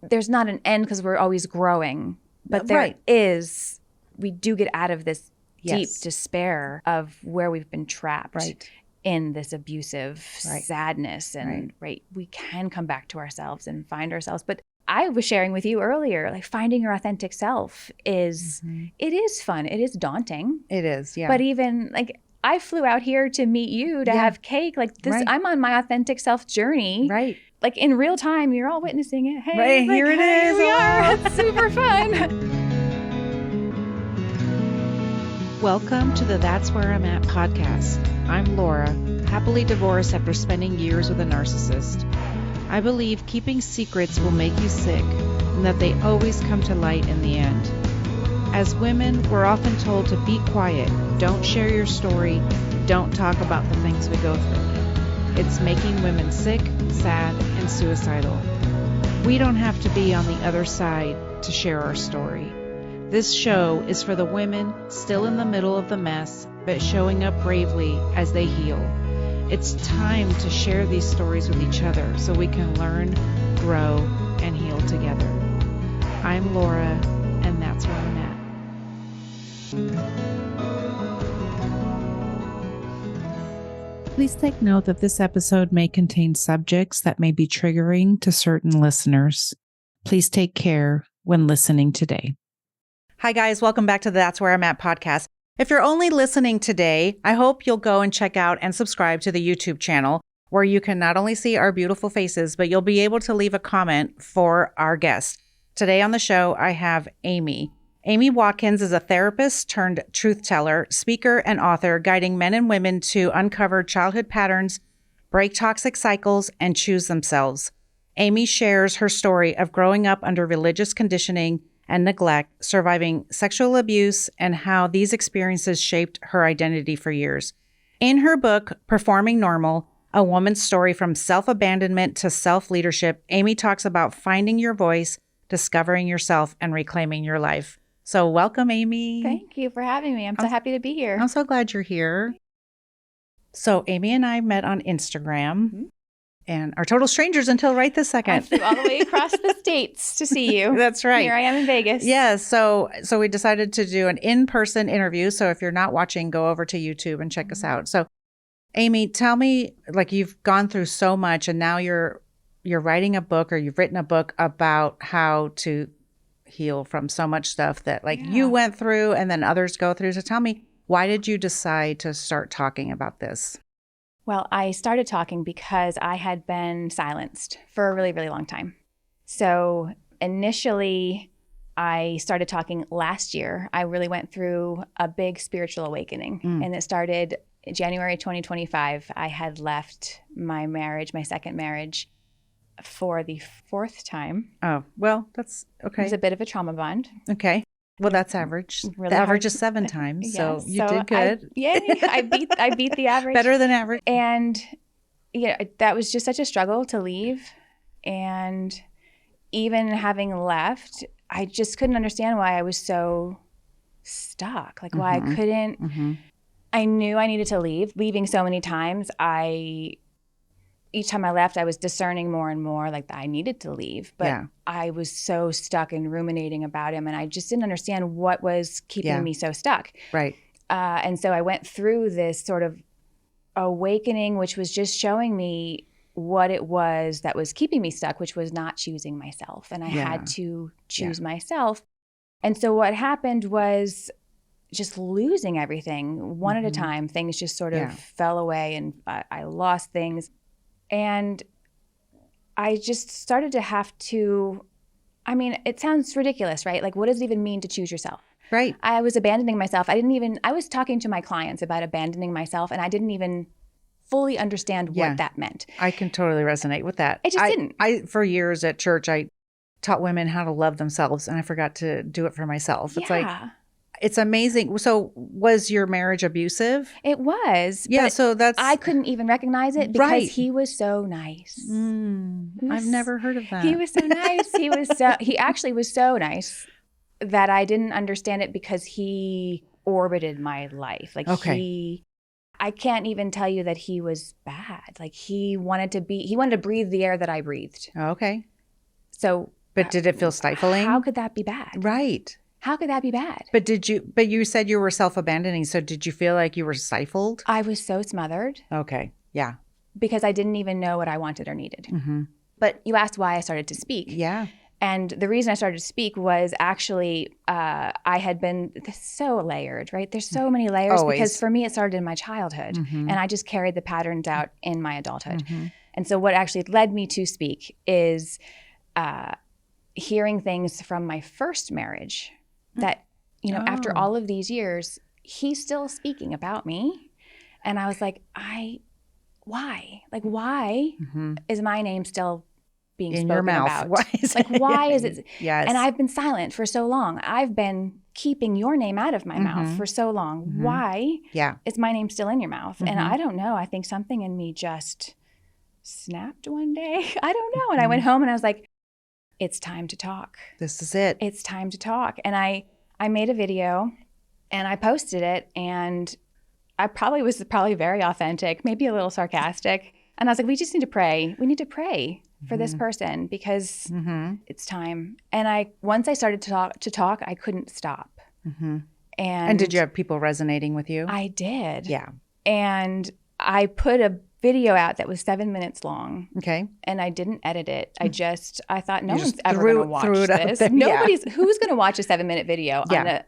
there's not an end because we're always growing, but there is, we do get out of this deep despair of where we've been trapped in this abusive sadness. And we can come back to ourselves and find ourselves. But I was sharing with you earlier, like finding your authentic self is, it is fun. It is daunting. It is, yeah. But even like, I flew out here to meet you to have cake. Like this, I'm on my authentic self journey. Right. Like in real time, you're all witnessing it. Hey, right, like, here it hey, is. We are. It's super fun. Welcome to the That's Where I'm At podcast. I'm Laura, happily divorced after spending years with a narcissist. I believe keeping secrets will make you sick and that they always come to light in the end. As women, we're often told to be quiet, don't share your story, don't talk about the things we go through. It's making women sick, sad, and suicidal. We don't have to be on the other side to share our story. This show is for the women still in the middle of the mess, but showing up bravely as they heal. It's time to share these stories with each other so we can learn, grow, and heal together. I'm Laura, and that's where I'm at. Please take note that this episode may contain subjects that may be triggering to certain listeners. Please take care when listening today. Hi, guys. Welcome back to the That's Where I'm At podcast. If you're only listening today, I hope you'll go and check out and subscribe to the YouTube channel where you can not only see our beautiful faces, but you'll be able to leave a comment for our guest. Today on the show, I have Amy. Amy Watkins is a therapist turned truth teller, speaker, and author, guiding men and women to uncover childhood patterns, break toxic cycles, and choose themselves. Amy shares her story of growing up under religious conditioning and neglect, surviving sexual abuse, and how these experiences shaped her identity for years. In her book, Performing Normal, A Woman's Story from Self-Abandonment to Self-Leadership, Amy talks about finding your voice, discovering yourself, and reclaiming your life. So welcome, Amy. Thank you for having me. I'm so happy to be here. I'm so glad you're here. So Amy and I met on Instagram. And are total strangers until right this second. I flew all the way across the states to see you. That's right. Here I am in Vegas. Yeah. So we decided to do an in-person interview. So if you're not watching, go over to YouTube and check us out. So Amy, tell me, like you've gone through so much and now you're writing a book or you've written a book about how to heal from so much stuff that you went through and then others go through. So tell me, why did you decide to start talking about this? Well, I started talking because I had been silenced for a really, really long time. So initially, I started talking last year. I really went through a big spiritual awakening. And it started January 2025. I had left my marriage, my second marriage, for the fourth time. Oh, well, that's okay. It was a bit of a trauma bond. Okay. Well, that's average. Really the average is 7 times, so you did good. I beat the average. Better than average. And that was just such a struggle to leave. And even having left, I just couldn't understand why I was so stuck. Like why I couldn't. I knew I needed to leave. Leaving so many times, each time I left, I was discerning more and more like that I needed to leave. But I was so stuck and ruminating about him. And I just didn't understand what was keeping me so stuck. Right. And so I went through this sort of awakening, which was just showing me what it was that was keeping me stuck, which was not choosing myself. And I had to choose myself. And so what happened was just losing everything one at a time. Things just sort of fell away and I lost things. And I just started to have to, it sounds ridiculous, right? Like, what does it even mean to choose yourself? Right. I was abandoning myself. I was talking to my clients about abandoning myself, and I didn't even fully understand what that meant. I can totally resonate with that. I just didn't. For years at church, I taught women how to love themselves, and I forgot to do it for myself. It's it's amazing. So was your marriage abusive? It was. Yeah. So I couldn't even recognize it because he was so nice. I've never heard of that. He was so nice. He actually was so nice that I didn't understand it because he orbited my life. I can't even tell you that he was bad. Like he wanted to breathe the air that I breathed. Okay. So But did it feel stifling? How could that be bad? Right. How could that be bad? But you said you were self-abandoning. So did you feel like you were stifled? I was so smothered. Okay. Yeah. Because I didn't even know what I wanted or needed. Mm-hmm. But you asked why I started to speak. Yeah. And the reason I started to speak was actually I had been so layered, right? There's so many layers. Always. Because for me, it started in my childhood. Mm-hmm. And I just carried the patterns out in my adulthood. Mm-hmm. And so what actually led me to speak is hearing things from my first marriage that, after all of these years, he's still speaking about me. And I was like, why? Like, why is my name still being in spoken your mouth? about? Why is why is it? Yes. And I've been silent for so long. I've been keeping your name out of my mouth for so long. Mm-hmm. Why is my name still in your mouth? Mm-hmm. And I don't know. I think something in me just snapped one day. I don't know. And I went home and I was like, it's time to talk. This is it. It's time to talk. And I made a video and I posted it, and I was very authentic, maybe a little sarcastic. And I was like, we just need to pray. We need to pray for this person because it's time. And once I started to talk, I couldn't stop. Mm-hmm. And did you have people resonating with you? I did. Yeah. And I put a video out that was 7 minutes long. Okay. And I didn't edit it. I thought no one's ever going to watch this. Who's going to watch a 7-minute video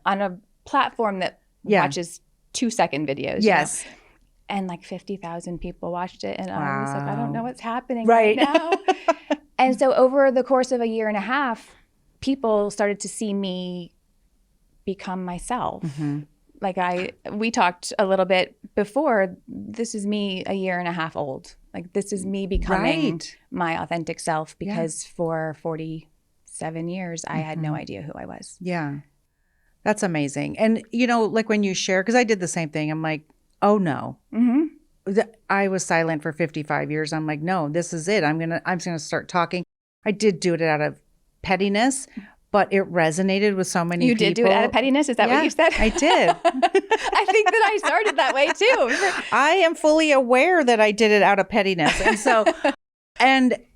on a platform that watches 2-second videos? Yes. You know? And like 50,000 people watched it. And I was like, I don't know what's happening right now. And so over the course of a year and a half, people started to see me become myself. Mm-hmm. Like we talked a little bit before, this is me a year and a half old. Like this is me becoming my authentic self because for 47 years, I had no idea who I was. Yeah. That's amazing. And like when you share, because I did the same thing, I'm like, oh no. Mm-hmm. I was silent for 55 years. I'm like, no, this is it. I'm gonna start talking. I did do it out of pettiness, but it resonated with so many people. You did do it out of pettiness? Is that what you said? I did. I think that I started that way too. I am fully aware that I did it out of pettiness. And so,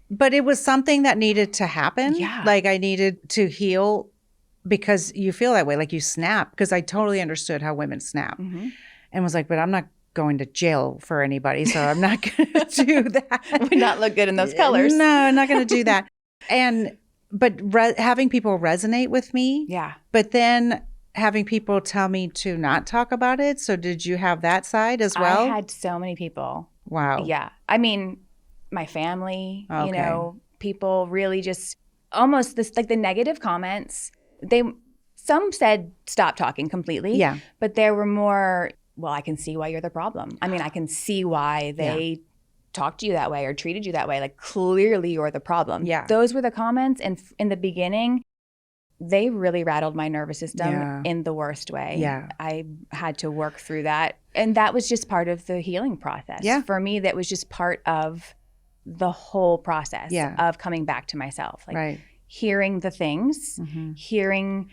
but it was something that needed to happen. Yeah. Like I needed to heal because you feel that way, like you snap, because I totally understood how women snap and was like, but I'm not going to jail for anybody, so I'm not going to do that. Would not look good in those colors. No, I'm not going to do that. But having people resonate with me. Yeah. But then having people tell me to not talk about it. So did you have that side as well? I had so many people. Wow. Yeah. I mean, my family, people really just almost like the negative comments. Some said stop talking completely. Yeah. But there were more, well, I can see why you're the problem. I mean, I can see why they talked to you that way or treated you that way. Like clearly you're the problem. Yeah. Those were the comments. And in the beginning, they really rattled my nervous system in the worst way. Yeah. I had to work through that. And that was just part of the healing process. Yeah. For me, that was just part of the whole process of coming back to myself. Like hearing the things, hearing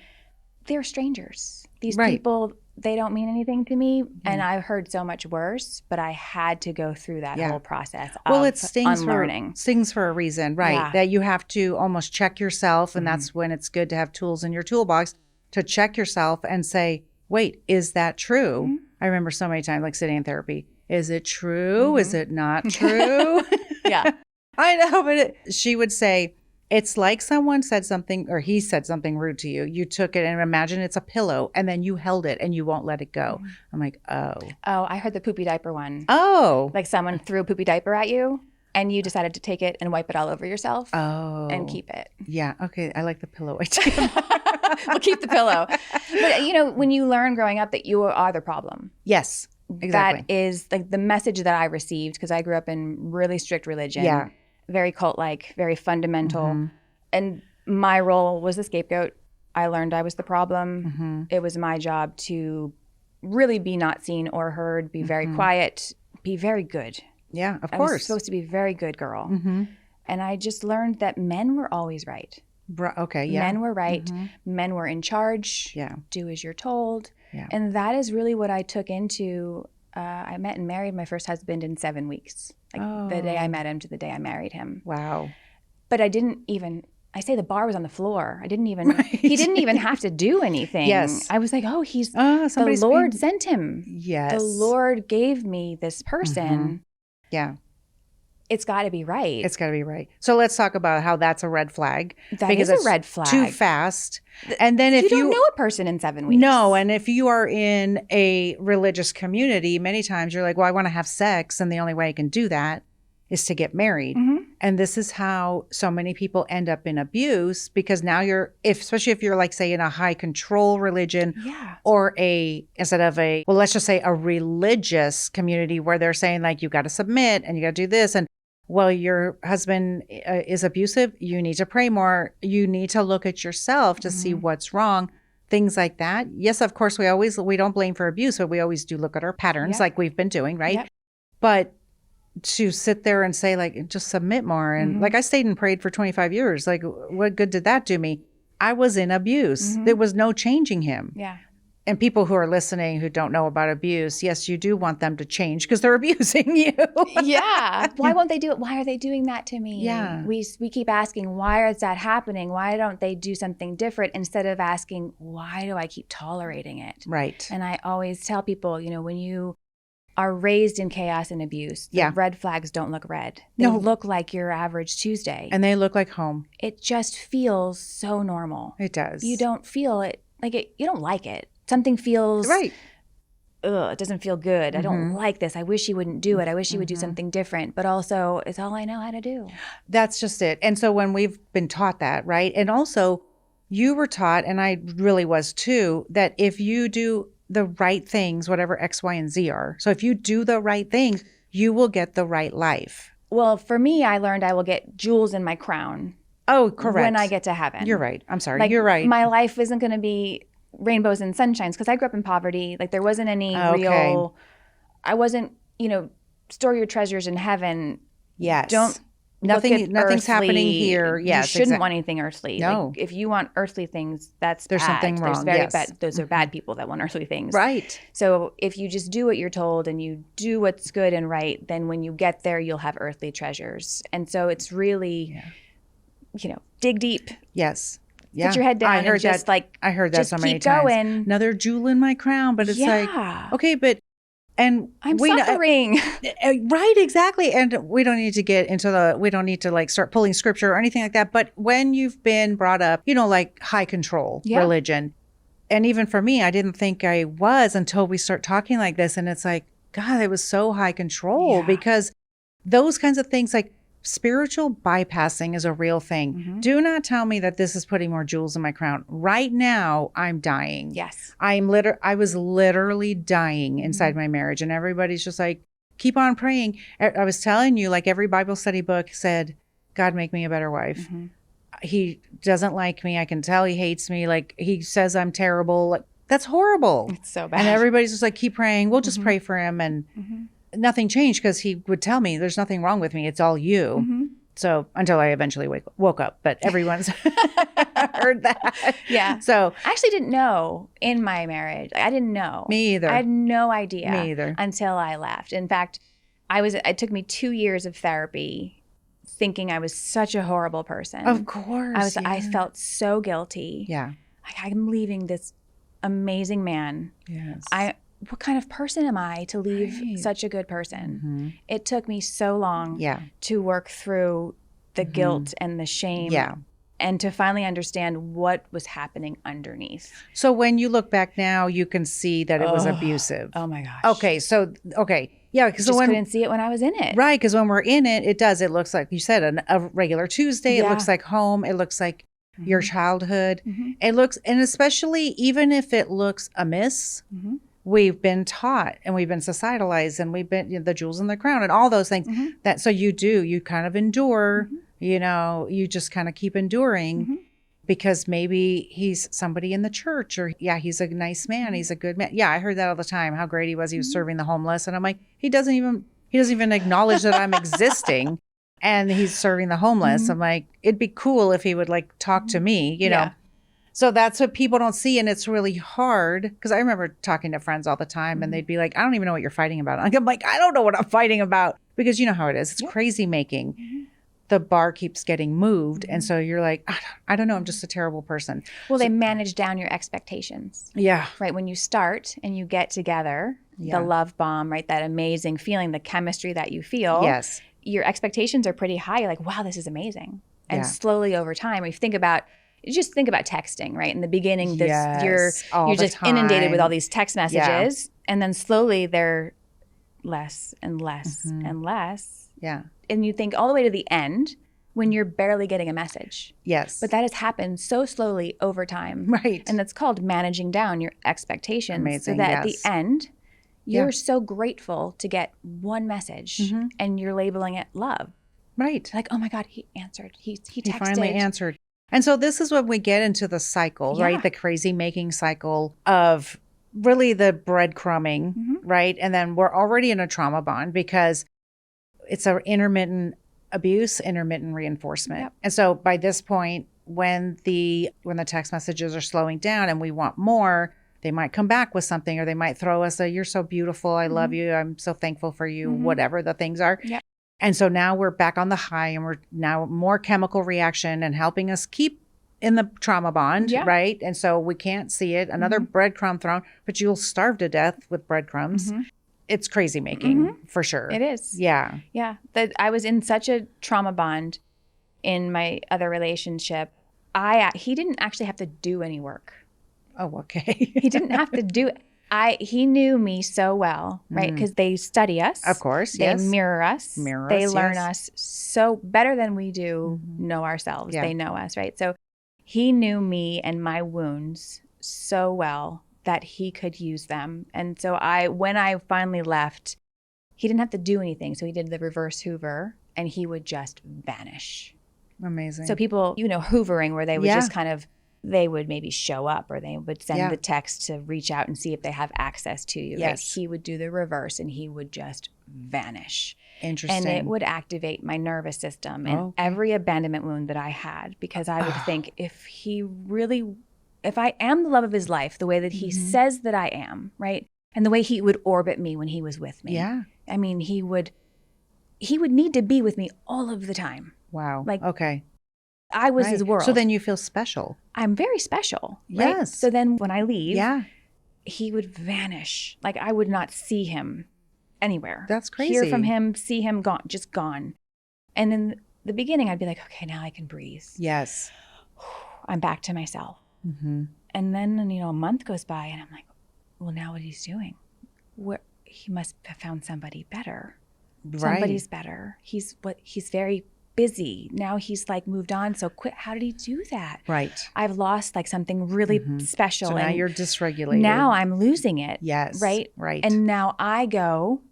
they're strangers. These people, they don't mean anything to me. And I've heard so much worse, but I had to go through that whole process of it stings unlearning. Stings for a reason, right? Yeah. That you have to almost check yourself. And that's when it's good to have tools in your toolbox to check yourself and say, wait, is that true? I remember so many times like sitting in therapy. Is it true? Is it not true? Yeah. I know, but she would say, it's like someone said something or he said something rude to you. You took it and imagine it's a pillow and then you held it and you won't let it go. I'm like, oh. Oh, I heard the poopy diaper one. Oh. Like someone threw a poopy diaper at you and you decided to take it and wipe it all over yourself. Oh. And keep it. Yeah. Okay. I like the pillow idea. We'll keep the pillow. But when you learn growing up that you are the problem. Yes. Exactly. That is like the message that I received because I grew up in really strict religion. Yeah. Very cult-like, very fundamental. And my role was the scapegoat. I learned I was the problem. It was my job to really be not seen or heard, be very quiet, be very good. Yeah, of course. I was supposed to be a very good girl. And I just learned that men were always right. Okay, yeah. Men were right. Men were in charge. Yeah. Do as you're told. Yeah. And that is really what I took into. I met and married my first husband in 7 weeks. Like the day I met him to the day I married him. Wow. But I didn't even I say the bar was on the floor. He didn't even have to do anything. Yes. I was like, oh, the Lord sent him. Yes. The Lord gave me this person. Yeah. It's got to be right. It's got to be right. So let's talk about how that's a red flag. That is a red flag. Too fast. And then if you don't know a person in 7 weeks. No. And if you are in a religious community, many times you're like, well, I want to have sex. And the only way I can do that is to get married. And this is how so many people end up in abuse, because now especially if you're like, say, in a high control religion or instead of let's just say a religious community where they're saying like, you got to submit and you got to do this. And well, your husband is abusive. You need to pray more. You need to look at yourself to see what's wrong. Things like that. Yes, of course, we don't blame for abuse, but we always do look at our patterns like we've been doing, right? Yep. But to sit there and say like, just submit more. And like I stayed and prayed for 25 years. Like what good did that do me? I was in abuse. There was no changing him. Yeah. And people who are listening who don't know about abuse, yes, you do want them to change because they're abusing you. Yeah. Why won't they do it? Why are they doing that to me? Yeah. We keep asking, why is that happening? Why don't they do something different, instead of asking, why do I keep tolerating it? Right. And I always tell people, when you are raised in chaos and abuse, the red flags don't look red. They look like your average Tuesday. And they look like home. It just feels so normal. It does. You don't feel it like it. You don't like it. Something feels right. Ugh, it doesn't feel good. I don't like this. I wish he wouldn't do it. I wish he would do something different. But also, it's all I know how to do. That's just it. And so when we've been taught that, right? And also, you were taught, and I really was too, that if you do the right things, whatever X, Y, and Z are. So if you do the right things, you will get the right life. Well, for me, I learned I will get jewels in my crown. Oh, correct. When I get to heaven. You're right. I'm sorry. You're right. My life isn't going to be rainbows and sunshines, because I grew up in poverty. Like there wasn't any real, I wasn't, store your treasures in heaven. Yes. Nothing's earthly. Happening here. Yes. You shouldn't want anything earthly. No. Like, if you want earthly things, there's bad. Something wrong. There's bad. Those are bad people that want earthly things. Right. So if you just do what you're told and you do what's good and right, then when you get there, you'll have earthly treasures. And so it's really, dig deep. Yes. Yeah. Put your head down. I heard and just that. I heard that just so many keep times. Going. Another jewel in my crown, but it's like, okay, but. And I'm suffering. Right, exactly. And we don't need to get into we don't need to like start pulling scripture or anything like that. But when you've been brought up, like high control religion, and even for me, I didn't think I was until we start talking like this. And it's like, God, it was so high control because those kinds of things, like spiritual bypassing is a real thing. Do not tell me that this is putting more jewels in my crown. Right now, I'm dying. Yes. I was literally dying inside my marriage. And everybody's just like, keep on praying. I was telling you, like every Bible study book said, God, make me a better wife. He doesn't like me. I can tell he hates me. Like he says I'm terrible. Like that's horrible. It's so bad. And everybody's just like, keep praying. We'll just pray for him. And nothing changed because he would tell me there's nothing wrong with me. It's all you. So until I eventually woke up, but everyone's heard that. Yeah. So I actually didn't know in my marriage. I didn't know. Me either. I had no idea. Me either. Until I left. In fact, it took me 2 years of therapy thinking I was such a horrible person. Of course. I felt so guilty. Yeah. I'm leaving this amazing man. Yes. What kind of person am I to leave such a good person? It took me so long to work through the guilt and the shame and to finally understand what was happening underneath. So when you look back now, you can see that it was abusive. Oh my gosh. Okay. Yeah. Because I couldn't see it when I was in it. Right. Because when we're in it, it looks like you said a regular Tuesday. It looks like home. It looks like your childhood. It looks, and especially even if it looks amiss, we've been taught and we've been societalized and we've been the jewels in the crown and all those things so you kind of endure, you just kind of keep enduring because maybe he's somebody in the church or he's a nice man. He's a good man. Yeah. I heard that all the time, how great he was. He was serving the homeless. And I'm like, he doesn't even acknowledge that I'm existing and he's serving the homeless. I'm like, it'd be cool if he would like talk to me, you know? So that's what people don't see. And it's really hard because I remember talking to friends all the time and they'd be like, I don't even know what you're fighting about. I'm like, I don't know what I'm fighting about because you know how it is. It's crazy making. the bar keeps getting moved. And so you're like, I don't know, I'm just a terrible person. Well, they manage down your expectations. Yeah. Right. When you start and you get together, the love bomb, right? That amazing feeling, the chemistry that you feel. Yes. Your expectations are pretty high. You're like, wow, this is amazing. And slowly over time, if you think about texting, right? In the beginning, you're just inundated with all these text messages. And then slowly they're less and less and less. Yeah. And you think all the way to the end when you're barely getting a message. Yes. But that has happened so slowly over time. Right. And that's called managing down your expectations. Amazing, so that at the end, you're so grateful to get one message and you're labeling it love. Right. Like, oh my God, he answered. He texted. He finally answered. And so this is when we get into the cycle, right? The crazy making cycle of really the breadcrumbing, right? And then we're already in a trauma bond because it's an intermittent abuse, intermittent reinforcement. Yep. And so by this point, when the text messages are slowing down and we want more, they might come back with something, or they might throw us a, you're so beautiful, I love you, I'm so thankful for you, whatever the things are. Yep. And so now we're back on the high, and we're now more chemical reaction and helping us keep in the trauma bond, right? And so we can't see it. Another breadcrumb thrown, but you'll starve to death with breadcrumbs. It's crazy making for sure. It is. Yeah. Yeah. I was in such a trauma bond in my other relationship. He didn't actually have to do any work. Oh, okay. He didn't have to do it. He knew me so well, right? Because they study us. Of course, They mirror us. They learn us so better than we do know ourselves. Yeah. They know us, right? So he knew me and my wounds so well that he could use them. And so when I finally left, he didn't have to do anything. So he did the reverse Hoover, and he would just vanish. Amazing. So people, Hoovering, where they would just kind of, they would maybe show up, or they would send the text to reach out and see if they have access to you. Yes. Right? He would do the reverse, and he would just vanish. Interesting. And it would activate my nervous system and every abandonment wound that I had, because I would think, if I am the love of his life, the way that he says that I am, right? And the way he would orbit me when he was with me. Yeah. I mean, he would need to be with me all of the time. Wow. Like, okay. I was his world. So then you feel special. I'm very special. Right? Yes. So then when I leave, he would vanish. Like, I would not see him anywhere. That's crazy. Hear from him, see him, gone, just gone. And in the beginning, I'd be like, okay, now I can breathe. Yes. I'm back to myself. And then, a month goes by, and I'm like, well, now what he's doing? He must have found somebody better. Right. Somebody's better. He's very busy. Now he's like moved on so quick. How did he do that? Right. I've lost like something really special. So now you're dysregulated. Now I'm losing it. Yes. Right. Right. And now I go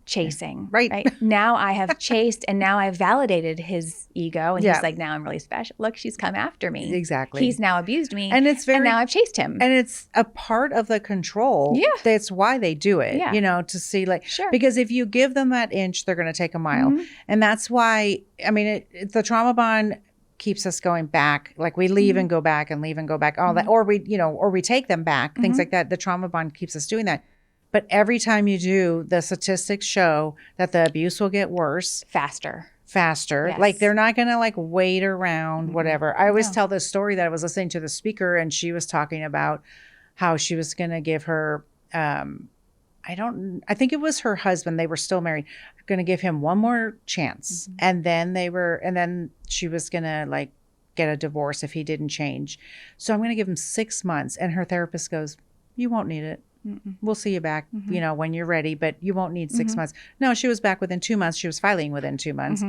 chasing. Right. Now I have chased, and now I've validated his ego, and he's like, now I'm really special. Look, she's come after me. Exactly. He's now abused me, and now I've chased him. And it's a part of the control. Yeah. That's why they do it. Yeah. To see because if you give them that inch, they're going to take a mile. And that's why, the trauma bond keeps us going back. Like, we leave and go back and leave and go back, all that, or we take them back, things like that. The trauma bond keeps us doing that. But every time you do, the statistics show that the abuse will get worse. Faster. Yes. Like, they're not going to wait around, whatever. I always tell this story that I was listening to the speaker, and she was talking about how she was going to give her, I think it was her husband. They were still married, going to give him one more chance. And then she was going to get a divorce if he didn't change. So I'm going to give him 6 months. And her therapist goes, you won't need it. We'll see you back, when you're ready, but you won't need 6 months. No, she was back within 2 months. She was filing within 2 months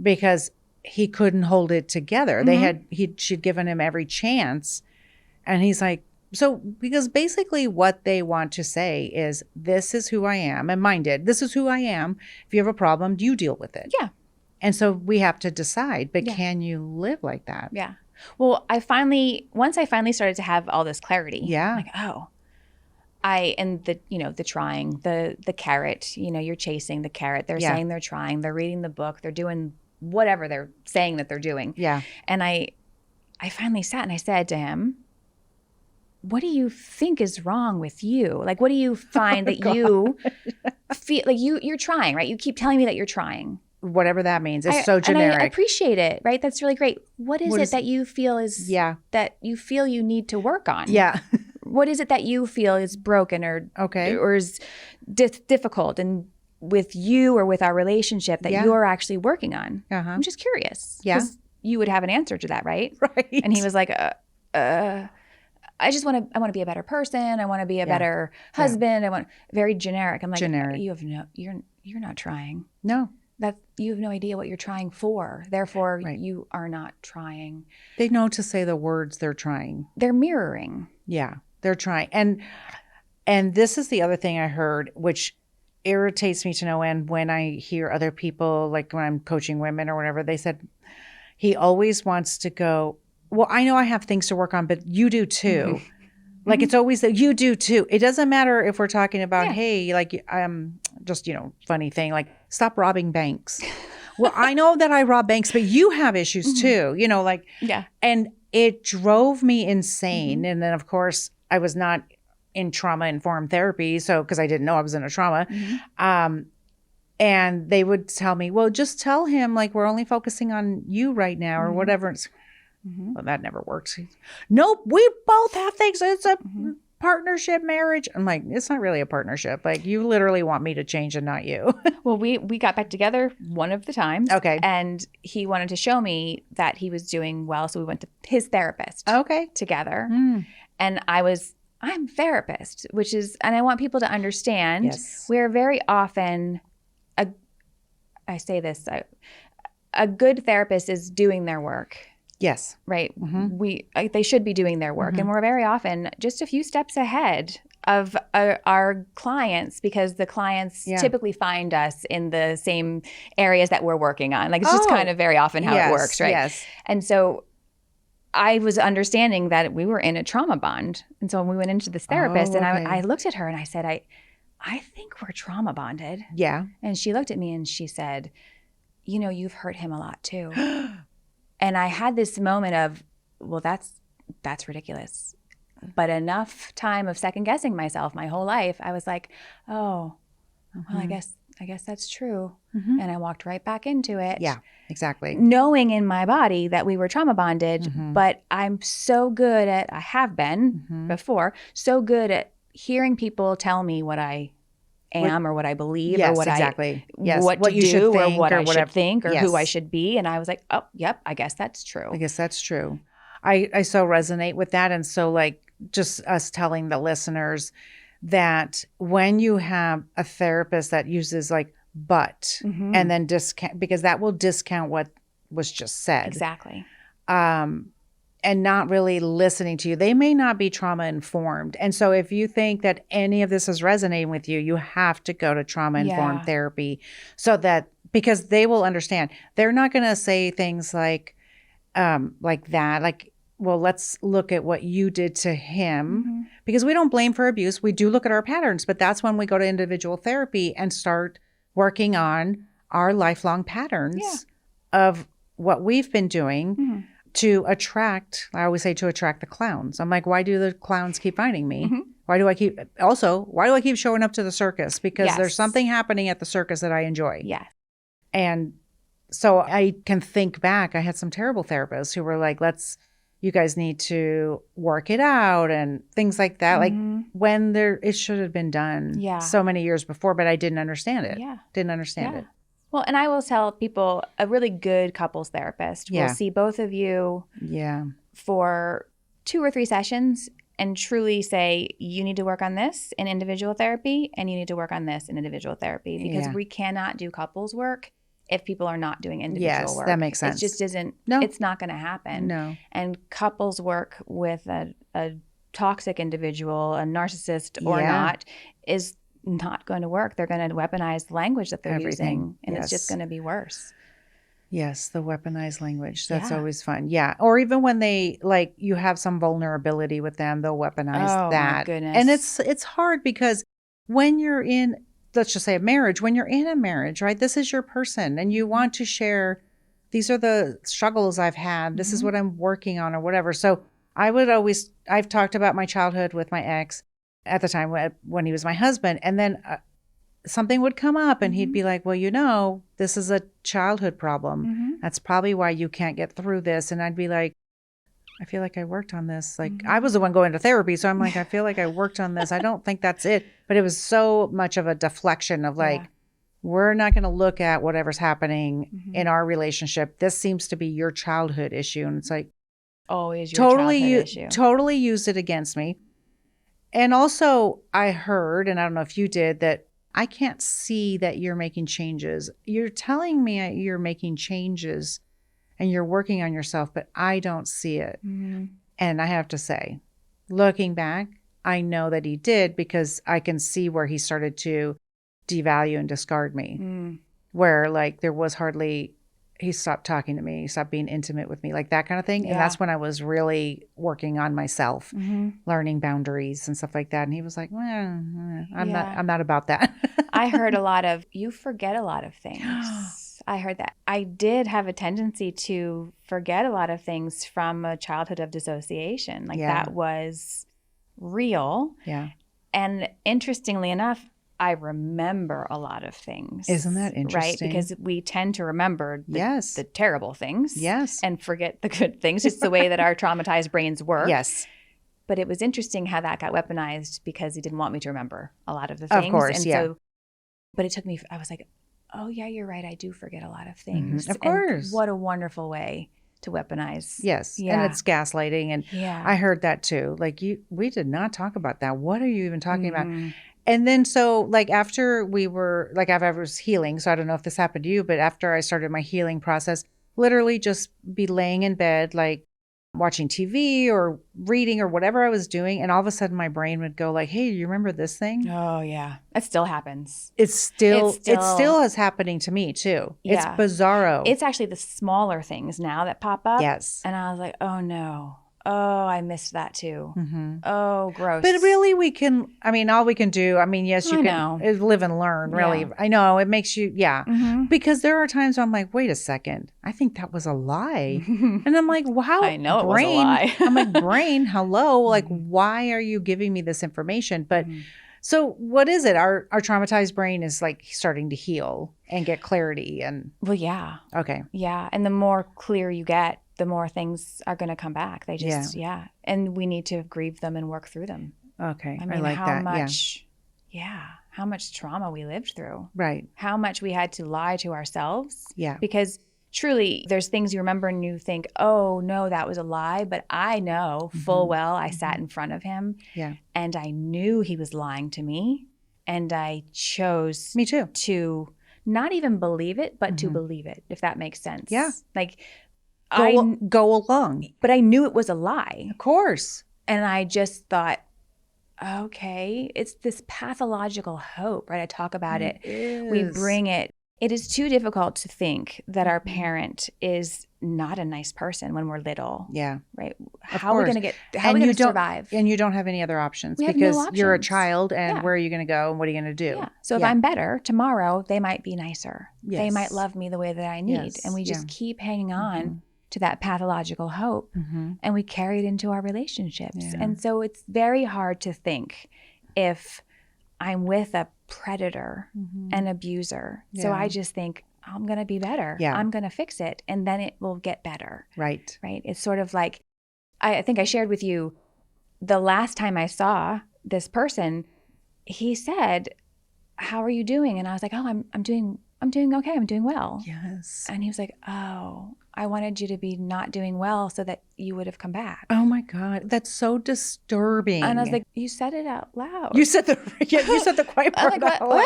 because he couldn't hold it together. She'd given him every chance. And he's like, because basically what they want to say is, this is who I am. And mine did. This is who I am. If you have a problem, you deal with it. Yeah. And so we have to decide, but can you live like that? Yeah. Well, once I finally started to have all this clarity, I'm like, oh, the trying, the carrot, you're chasing the carrot. They're saying they're trying, they're reading the book, they're doing whatever they're saying that they're doing. Yeah. And I finally sat and I said to him, what do you think is wrong with you? Like, what do you find that you feel like you're trying, right? You keep telling me that you're trying. whatever that means. It's so generic. And I appreciate it, right? That's really great. What is it that you feel is that you feel you need to work on? Yeah. What is it that you feel is broken or is difficult and with you or with our relationship that you're actually working on? I'm just curious. Yeah. You would have an answer to that, right? Right. And he was like, I want to be a better person. I want to be a better husband. I want very generic. I'm like, you're not trying. No. You have no idea what you're trying for. Therefore, you are not trying. They know to say the words they're trying. They're mirroring. Yeah, they're trying. And this is the other thing I heard, which irritates me to no end when I hear other people, like when I'm coaching women or whatever, they said, he always wants to go, well, I know I have things to work on, but you do too. Like it's always that you do too. It doesn't matter if we're talking about, hey, like just, funny thing, like stop robbing banks. Well, I know that I rob banks, but you have issues too, and it drove me insane. And then of course I was not in trauma-informed therapy. So, cause I didn't know I was in a trauma. And they would tell me, well, just tell him like, we're only focusing on you right now or whatever. Well, that never works. Nope. We both have things. It's a partnership marriage. I'm like, it's not really a partnership. Like you literally want me to change and not you. Well, we got back together one of the times. Okay. And he wanted to show me that he was doing well. So we went to his therapist together. And I'm therapist, and I want people to understand we're very often, I say this, a good therapist is doing their work. Yes. Right. They should be doing their work. And we're very often just a few steps ahead of our clients because the clients typically find us in the same areas that we're working on. Like it's just kind of very often how it works. Right. Yes. And so I was understanding that we were in a trauma bond. And so when we went into this therapist and I looked at her and I said, I think we're trauma bonded. Yeah. And she looked at me and she said, you've hurt him a lot too. And I had this moment of, well, that's ridiculous. But enough time of second guessing myself my whole life, I was like, oh, well, I guess that's true. And I walked right back into it. Yeah, exactly. Knowing in my body that we were trauma bonded, but I have been before, so good at hearing people tell me what I am or what I believe or what what you should think or what I should think or who I should be. And I was like, oh, yep, I guess that's true. I guess that's true. I so resonate with that. And so like just us telling the listeners that when you have a therapist that uses like but and then discount, because that will discount what was just said. Exactly. And not really listening to you. They may not be trauma informed. And so if you think that any of this is resonating with you, you have to go to trauma informed therapy because they will understand. They're not going to say things like that, like, well, let's look at what you did to him because we don't blame for abuse. We do look at our patterns, but that's when we go to individual therapy and start working on our lifelong patterns of what we've been doing to attract, I always say to attract the clowns. I'm like, why do the clowns keep finding me? Why do I keep showing up to the circus? Because there's something happening at the circus that I enjoy. Yes. And so I can think back, I had some terrible therapists who were like, you guys need to work it out and things like that. Like when it should have been done so many years before, but I didn't understand it. Didn't understand it. Well, and I will tell people a really good couples therapist will see both of you for 2 or 3 sessions and truly say, you need to work on this in individual therapy and you need to work on this in individual therapy because we cannot do couples work if people are not doing individual work. Yes, that makes sense. It just isn't, it's not going to happen. No. And couples work with a toxic individual, a narcissist or not, is not going to work. They're going to weaponize the language that they're using, and it's just going to be worse. Yes, the weaponized language. That's always fun. Yeah. Or even when they, like, you have some vulnerability with them, they'll weaponize that. My goodness. And it's hard because when you're in, let's just say a marriage, when you're in a marriage, right, this is your person and you want to share, these are the struggles I've had. This is what I'm working on or whatever. So I've talked about my childhood with my ex at the time when he was my husband. And then something would come up and he'd be like, well, this is a childhood problem. That's probably why you can't get through this. And I'd be like, I feel like I worked on this. Like I was the one going to therapy. So I'm like, I feel like I worked on this. I don't think that's it. But it was so much of a deflection of like, we're not going to look at whatever's happening in our relationship. This seems to be your childhood issue. And it's like, always your childhood issue. Totally used it against me. And also I heard, and I don't know if you did, that I can't see that you're making changes. You're telling me you're making changes and you're working on yourself, but I don't see it. And I have to say, looking back, I know that he did because I can see where he started to devalue and discard me, where like there was hardly, he stopped talking to me, he stopped being intimate with me, like that kind of thing. And that's when I was really working on myself, learning boundaries and stuff like that. And he was like, well, I'm not about that. I heard a lot of, you forget a lot of things. I heard that. I did have a tendency to forget a lot of things from a childhood of dissociation. Like that was real. Yeah. And interestingly enough, I remember a lot of things. Isn't that interesting? Right? Because we tend to remember the terrible things. Yes. And forget the good things. It's the way that our traumatized brains work. Yes. But it was interesting how that got weaponized because he didn't want me to remember a lot of the things. Of course, and yeah. So, but it took me, I was like, oh yeah, you're right. I do forget a lot of things. Of course. And what a wonderful way to weaponize. Yes. Yeah. And it's gaslighting. And I heard that too. Like we did not talk about that. What are you even talking about? And then so like after we were, like I was healing, so I don't know if this happened to you, but after I started my healing process, literally just be laying in bed, like watching TV or reading or whatever I was doing. And all of a sudden my brain would go like, hey, do you remember this thing? Oh yeah. That still happens. It still is happening to me too. It's bizarro. It's actually the smaller things now that pop up. Yes. And I was like, oh no. Oh, I missed that too. Oh, gross. But really all we can do, yes, you can live and learn, really. Yeah. I know, it makes you, because there are times where I'm like, wait a second, I think that was a lie. And I'm like, wow. I know brain, it was a lie. I'm like, brain, hello, like, why are you giving me this information? But so what is it? Our traumatized brain is like starting to heal and get clarity and. Well, yeah. Okay. Yeah. And the more clear you get, the more things are going to come back. They just, And we need to grieve them and work through them. Okay. I mean, like how that. much, how much trauma we lived through. Right. How much we had to lie to ourselves. Yeah. Because truly there's things you remember and you think, oh no, that was a lie. But I know full well I sat in front of him and I knew he was lying to me. And I chose me too to not even believe it, but to believe it, if that makes sense. Yeah. Like, go along. But I knew it was a lie. Of course. And I just thought, okay, it's this pathological hope, right? I talk about it. We bring it. It is too difficult to think that our parent is not a nice person when we're little. Yeah. Right? How are we going to survive? And you don't have any other options because you're a child and where are you going to go and what are you going to do? Yeah. So if I'm better, tomorrow they might be nicer. Yes. They might love me the way that I need. Yes. And we just keep hanging on to that pathological hope and we carry it into our relationships. Yeah. And so it's very hard to think if I'm with a predator, an abuser. Yeah. So I just think I'm going to be better. Yeah. I'm going to fix it and then it will get better. Right. Right. It's sort of like, I think I shared with you the last time I saw this person, he said, how are you doing? And I was like, oh, I'm doing okay. I'm doing well. Yes. And he was like, oh, I wanted you to be not doing well so that you would have come back. Oh my God. That's so disturbing. And I was like, you said it out loud. You said the quiet part like, out loud.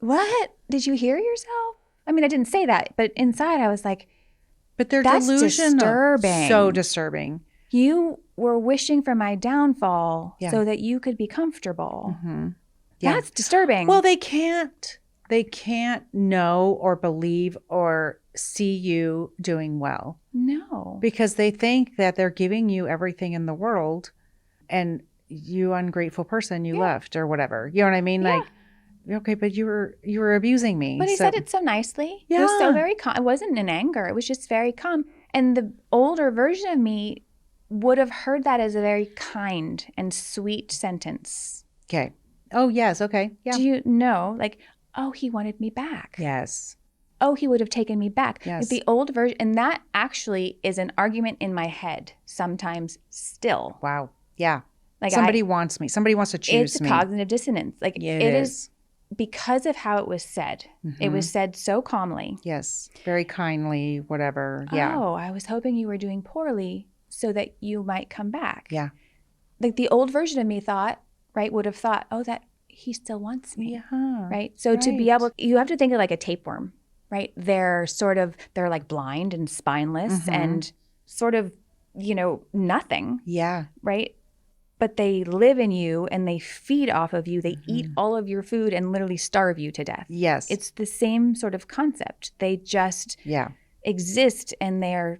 What? Did you hear yourself? I mean, I didn't say that, but inside I was like, but they're that's delusional. Disturbing. So disturbing. You were wishing for my downfall so that you could be comfortable. Yeah. That's disturbing. Well, they can't know or believe or see you doing well. No. Because they think that they're giving you everything in the world and you ungrateful person, you left or whatever. You know what I mean? Yeah. Like, okay, but you were abusing me. But he said it so nicely. Yeah. It was so very calm. It wasn't in anger. It was just very calm. And the older version of me would have heard that as a very kind and sweet sentence. Okay. Oh, yes. Okay. Yeah. Do you know, like, oh, he wanted me back. Yes. Oh, he would have taken me back. Yes. Like the old version, and that actually is an argument in my head sometimes still. Wow. Yeah. Like somebody wants me. Somebody wants to choose it's me. It's cognitive dissonance. Like it is because of how it was said. It was said so calmly. Yes. Very kindly, whatever. Yeah. Oh, I was hoping you were doing poorly so that you might come back. Yeah. Like the old version of me thought, right, would have thought, oh, that he still wants me. Yeah. Right. So to be able, you have to think of like a tapeworm, right? They're like blind and spineless and sort of, nothing. Yeah. Right. But they live in you and they feed off of you. They eat all of your food and literally starve you to death. Yes. It's the same sort of concept. They just exist and they're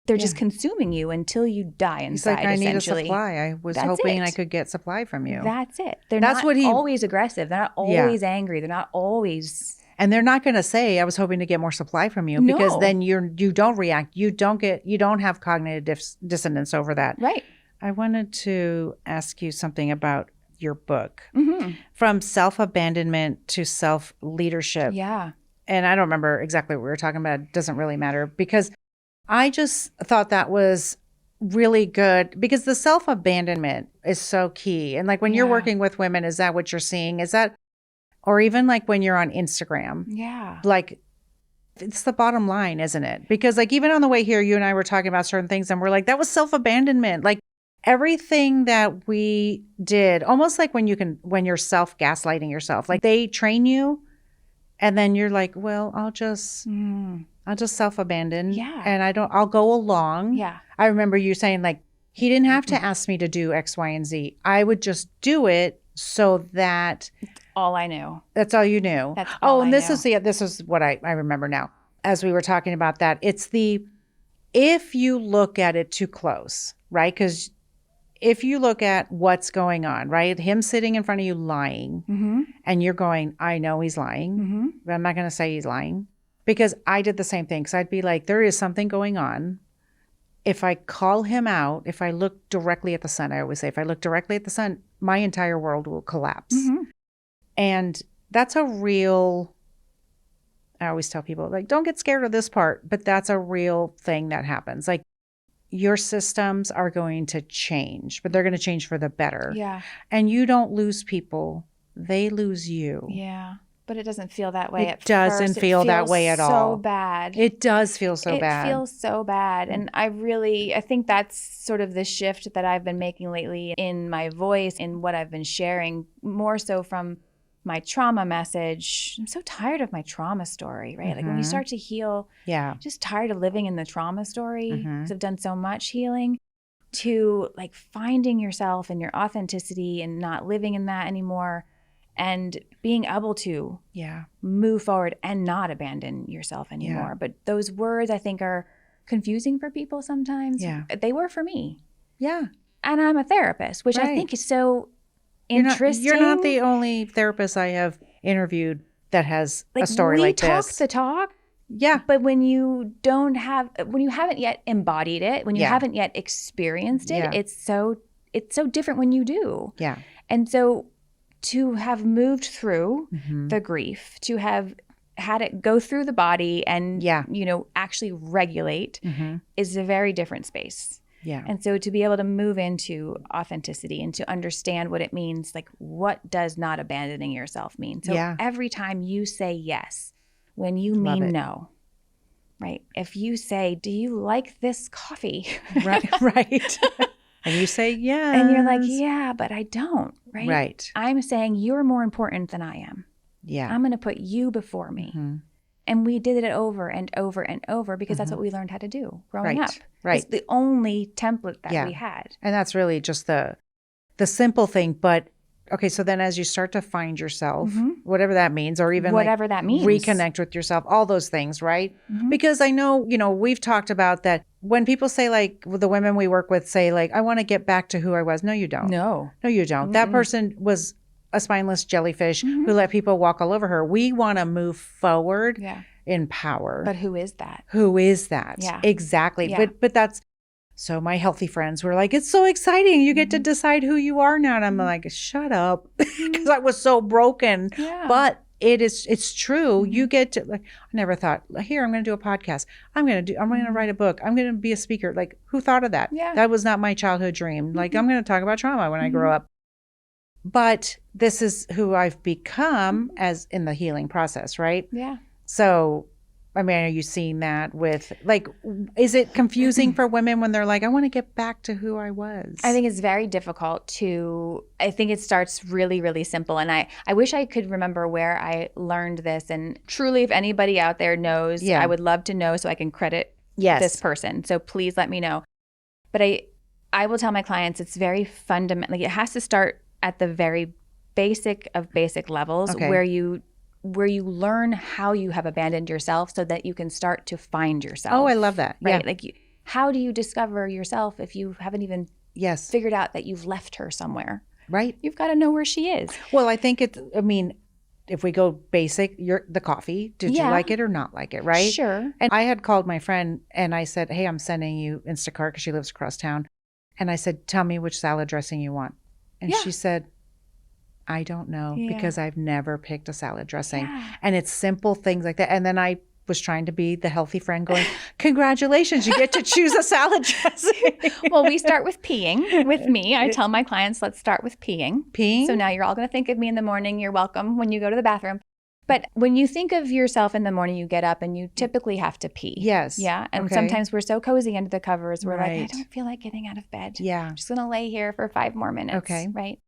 just consuming you until you die inside. It's like, I need a supply. I was hoping I could get supply from you. That's it. They're not always aggressive. They're not always angry. They're not always... And they're not going to say, I was hoping to get more supply from you, because then you don't react. You don't have cognitive dissonance over that. Right. I wanted to ask you something about your book. From Self-Abandonment to Self-Leadership. Yeah. And I don't remember exactly what we were talking about. It doesn't really matter, because I just thought that was really good, because the self-abandonment is so key. And like when you're working with women, is that what you're seeing? Is that, or even like when you're on Instagram? Yeah. Like it's the bottom line, isn't it? Because like even on the way here, you and I were talking about certain things and we're like, that was self-abandonment. Like everything that we did, almost like when you're self-gaslighting yourself, like they train you and then you're like, well, I'll just self-abandon. Yeah. And I'll go along. Yeah. I remember you saying like, he didn't have to ask me to do X, Y, and Z. I would just do it so that. All I knew. That's all you knew. That's all I this knew. this is what I remember now. As we were talking about that, it's if you look at it too close, right? Because if you look at what's going on, right? Him sitting in front of you lying and you're going, I know he's lying, but I'm not going to say he's lying, because I did the same thing. Because I'd be like, there is something going on. If I call him out, if I look directly at the sun, I always say, if I look directly at the sun, my entire world will collapse. And that's a real, I always tell people, like, don't get scared of this part, but that's a real thing that happens. Like, your systems are going to change, but they're going to change for the better. Yeah. And you don't lose people, they lose you. Yeah. But it doesn't feel that way at first. It doesn't feel that way at all. So bad. It does feel so bad. It feels so bad. And I think that's sort of the shift that I've been making lately in my voice, in what I've been sharing, more so from my trauma message. I'm so tired of my trauma story, right? Like when we start to heal, just tired of living in the trauma story, because I've done so much healing, to like finding yourself and your authenticity and not living in that anymore, and being able to move forward and not abandon yourself anymore. But those words I think are confusing for people sometimes. They were for me. Yeah. And I'm a therapist, which I think is so interesting. You're not the only therapist I have interviewed that has a story like this. We talk the talk. Yeah. But when you haven't yet embodied it, when you haven't yet experienced it, it's so different when you do. Yeah. And so to have moved through the grief, to have had it go through the body and, actually regulate is a very different space. Yeah. And so to be able to move into authenticity and to understand what it means, like what does not abandoning yourself mean? So every time you say yes, when you mean no, right? If you say, do you like this coffee? Right. And you say, yes. And you're like, yeah, but I don't, right? Right. I'm saying you're more important than I am. Yeah. I'm going to put you before me. And we did it over and over and over because that's what we learned how to do growing up. Right. It's the only template that we had. And that's really just the simple thing. But okay, so then as you start to find yourself, whatever that means, or even whatever that means, reconnect with yourself, all those things, right? Because I know, we've talked about that when people say like, the women we work with say like, I want to get back to who I was. No, you don't. No, you don't. That person was a spineless jellyfish who let people walk all over her. We want to move forward in power. But who is that? Who is that? Yeah. Exactly. Yeah. But that's So my healthy friends were like, it's so exciting. You get to decide who you are now. And I'm like, shut up. Because I was so broken. Yeah. But it's true. You get to, like, I never thought, here, I'm going to do a podcast. I'm going to write a book. I'm going to be a speaker. Like, who thought of that? Yeah. That was not my childhood dream. Like, I'm going to talk about trauma when I grow up. But this is who I've become as in the healing process, right? Yeah. So, I mean, are you seeing that with, like, is it confusing for women when they're like, I want to get back to who I was? I think it's very difficult I think it starts really, really simple. And I wish I could remember where I learned this. And truly, if anybody out there knows, I would love to know so I can credit this person. So please let me know. But I will tell my clients it's very fundamental. Like, it has to start at the very basic of basic levels where you learn how you have abandoned yourself so that you can start to find yourself. Oh, I love that. Right? Yeah. Like, how do you discover yourself if you haven't even figured out that you've left her somewhere? Right. You've got to know where she is. Well, I think if we go basic, the coffee, did you like it or not like it, right? Sure. And I had called my friend and I said, hey, I'm sending you Instacart because she lives across town. And I said, tell me which salad dressing you want. And she said, I don't know because I've never picked a salad dressing. Yeah. And it's simple things like that. And then I was trying to be the healthy friend going, congratulations, you get to choose a salad dressing. Well, we start with peeing with me. I tell my clients, let's start with peeing. Peeing? So now you're all going to think of me in the morning. You're welcome when you go to the bathroom. But when you think of yourself in the morning, you get up and you typically have to pee. Yes. Yeah. And sometimes we're so cozy under the covers. We're like, I don't feel like getting out of bed. Yeah. I'm just going to lay here for 5 more minutes. Okay. Right.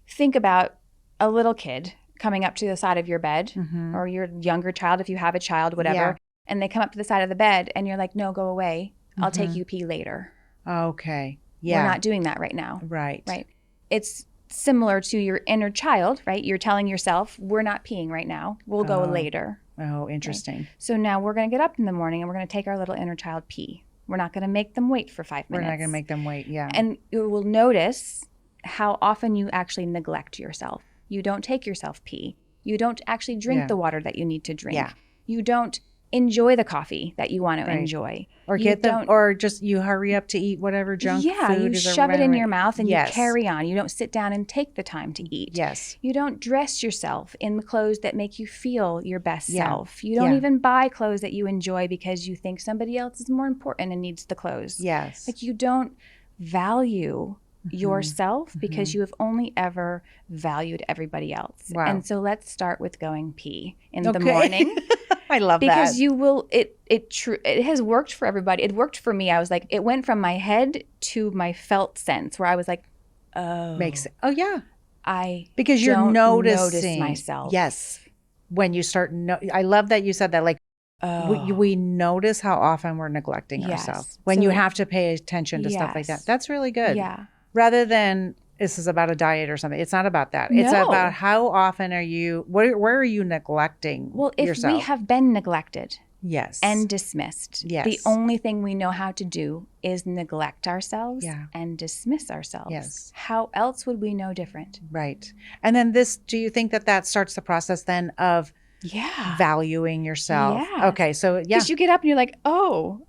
Think about a little kid coming up to the side of your bed or your younger child, if you have a child, whatever, and they come up to the side of the bed and you're like, no, go away. I'll take you pee later. Okay. Yeah. We're not doing that right now. Right. Right. It's similar to your inner child, right? You're telling yourself, we're not peeing right now. We'll go later. Oh, interesting. Right? So now we're going to get up in the morning and we're going to take our little inner child pee. We're not going to make them wait for 5 minutes. We're not going to make them wait. Yeah. And you will notice how often you actually neglect yourself. You don't take yourself pee. You don't actually drink the water that you need to drink. Yeah. You don't enjoy the coffee that you want to enjoy. Or or just you hurry up to eat whatever junk food is you shove it in your mouth and you carry on. You don't sit down and take the time to eat. Yes. You don't dress yourself in the clothes that make you feel your best self. You don't even buy clothes that you enjoy because you think somebody else is more important and needs the clothes. Yes. Like, you don't value yourself because you have only ever valued everybody else. Wow. And so let's start with going pee in the morning. I love that. Because you will, it has worked for everybody. It worked for me. I was like, it went from my head to my felt sense where I was like, oh yeah. Because you're noticing myself. Yes. When you start, I love that you said that, like, we notice how often we're neglecting ourselves when you have to pay attention to stuff like that. That's really good. Yeah. Rather than this is about a diet or something. It's not about that. It's about how often are you, where are you neglecting yourself? If we have been neglected yes, and dismissed, the only thing we know how to do is neglect ourselves and dismiss ourselves. Yes. How else would we know different? Right. And then do you think that starts the process then of valuing yourself? Yeah. Okay. So because you get up and you're like, oh,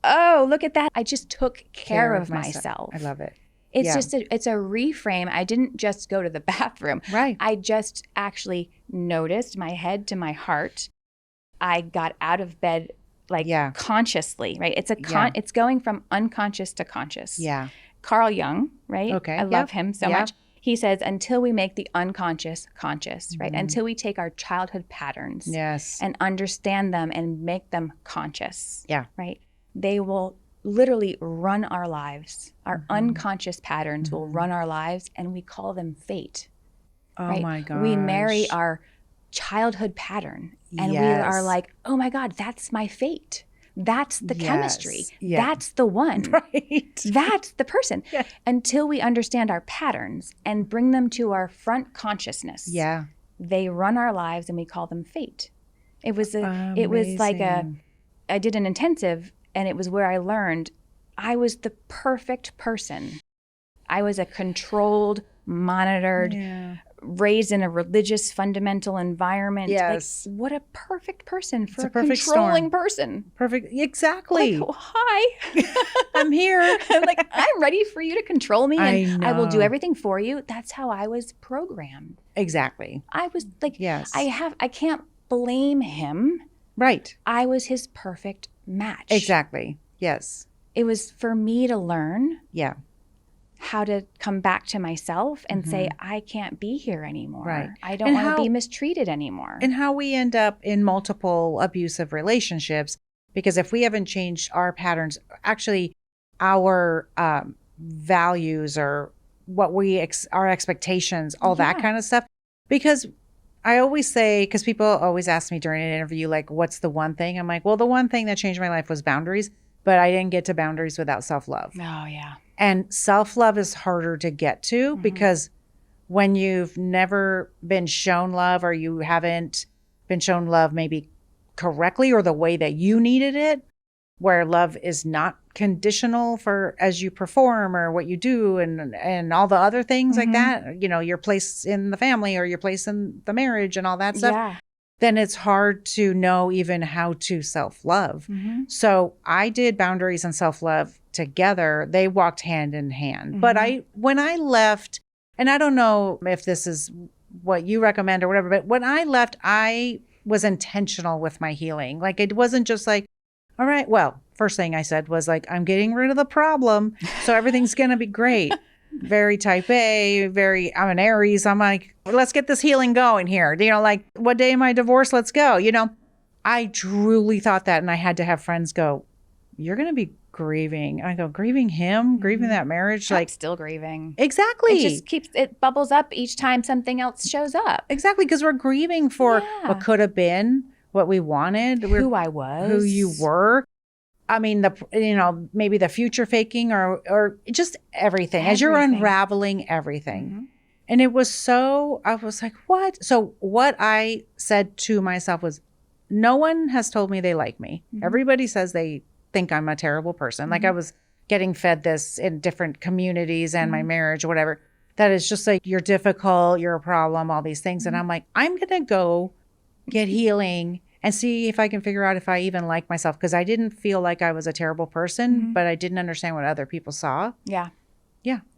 look at that. I just took care of myself. I love it. It's just it's a reframe. I didn't just go to the bathroom. Right. I just actually noticed my head to my heart. I got out of bed consciously, right? It's going from unconscious to conscious. Yeah. Carl Jung, right? Okay. I love him so much. He says, until we make the unconscious conscious, right? Until we take our childhood patterns and understand them and make them conscious, right? They will literally run our lives. Our unconscious patterns will run our lives, and we call them fate. Oh right? my gosh. We marry our childhood pattern, and we are like, oh my God, that's my fate. That's the chemistry. That's the one. Right. That's the person. Until we understand our patterns and bring them to our front consciousness. Yeah. They run our lives, and we call them fate. It was like I did an intensive, and it was where I learned I was the perfect person. I was a controlled, monitored, raised in a religious fundamental environment. Yes. Like, what a perfect person for a perfect controlling storm. person. Perfect. Exactly. Like, oh, hi. I'm here. Like, I'm ready for you to control me, and I I will do know. everything for you. That's how I was programmed. Exactly. I was like, Yes. I can't blame him. Right. I was his perfect match. Exactly. Yes. It was for me to learn Yeah. how to come back to myself and say, I can't be here anymore. Right. I don't want to be mistreated anymore. And how we end up in multiple abusive relationships, because if we haven't changed our patterns, actually our values or what our expectations, all that kind of stuff. Because I always say, because people always ask me during an interview, like, what's the one thing? I'm like, well, the one thing that changed my life was boundaries, but I didn't get to boundaries without self-love. Oh, yeah. And self-love is harder to get to because when you've never been shown love, or you haven't been shown love maybe correctly or the way that you needed it, where love is not conditional for as you perform or what you do and all the other things like that, you know, your place in the family or your place in the marriage and all that stuff, then it's hard to know even how to self-love. So I did boundaries and self-love together. They walked hand in hand. But when I left, and I don't know if this is what you recommend or whatever, but when I left, I was intentional with my healing. Like, it wasn't just like, all right, well, first thing I said was like, I'm getting rid of the problem, so everything's going to be great. Very type A, I'm an Aries. I'm like, let's get this healing going here. You know, like, what day am I divorced? Let's go. You know, I truly thought that. And I had to have friends go, you're going to be grieving. I go, grieving him, grieving that marriage. I'm like, still grieving. Exactly. It just it bubbles up each time something else shows up. Exactly. Because we're grieving for what could have been, what we wanted, who I was, who you were. I mean, maybe the future faking or just everything as you're unraveling everything. And it was I was like, what? So what I said to myself was, no one has told me they like me. Everybody says they think I'm a terrible person. Like, I was getting fed this in different communities and my marriage or whatever, that is just like, you're difficult, you're a problem, all these things. And I'm like, I'm going to go get healing and see if I can figure out if I even like myself. Because I didn't feel like I was a terrible person, but I didn't understand what other people saw. Yeah.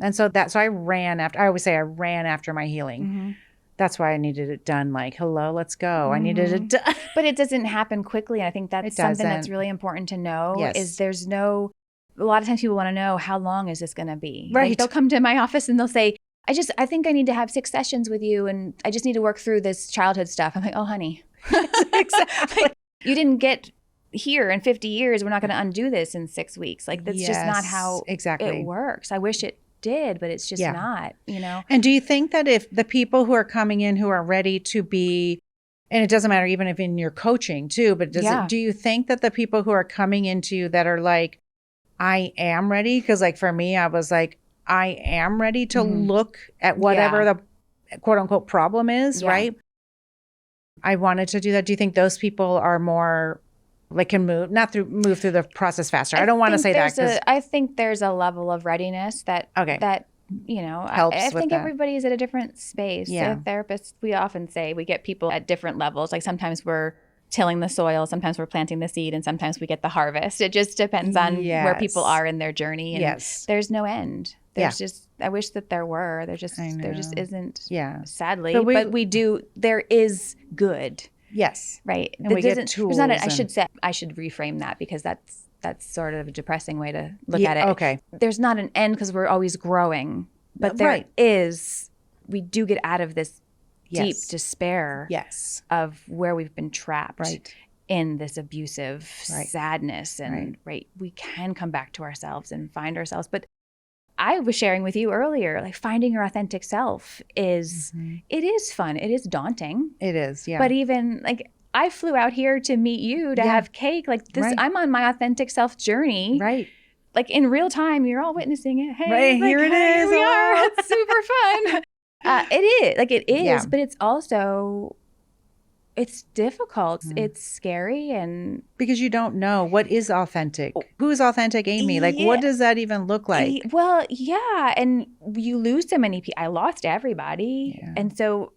And so I ran after, I always say I ran after my healing. That's why I needed it done. Like, hello, let's go. I needed it done. But it doesn't happen quickly. And I think that's something that's really important to know is a lot of times people want to know, how long is this going to be? Right. Like, they'll come to my office and they'll say, I think I need to have 6 sessions with you. And I just need to work through this childhood stuff. I'm like, oh, honey. Exactly. Like, you didn't get here in 50 years. We're not going to undo this in 6 weeks. Like, that's just not how it works. I wish it did, but it's just not, you know? And do you think that if the people who are coming in who are ready to be, and it doesn't matter even if in your coaching too, but do you think that the people who are coming into you that are like, I am ready? Because like for me, I was like, I am ready to look at whatever the quote unquote problem is, right? I wanted to do that. Do you think those people are more like can move through the process faster? I don't want to say that. I think there's a level of readiness that you know, helps I think that. Everybody's at a different space. Yeah. Therapists, we often say we get people at different levels. Like, sometimes we're tilling the soil, sometimes we're planting the seed, and sometimes we get the harvest. It just depends on where people are in their journey. And there's no end. There's just, I wish that there were. There just isn't. Sadly, but we do. There is good. Yes. Right. And we get tools. I should reframe that, because that's sort of a depressing way to look at it. Okay. There's not an end because we're always growing, but there is. We do get out of this deep despair of where we've been trapped in this abusive sadness, and we can come back to ourselves and find ourselves. But I was sharing with you earlier, like, finding your authentic self is it is fun. It is daunting. It is, But even like, I flew out here to meet you to have cake. Like this, I'm on my authentic self journey. Right. Like, in real time, you're all witnessing it. Hey, right, like, here it is. We are. It's super fun. It is. Like, it is, but it's also It's difficult. It's scary. And because you don't know what is authentic. Who is authentic Amy? Like, what does that even look like? Well, yeah. And you lose so many people. I lost everybody. Yeah. And so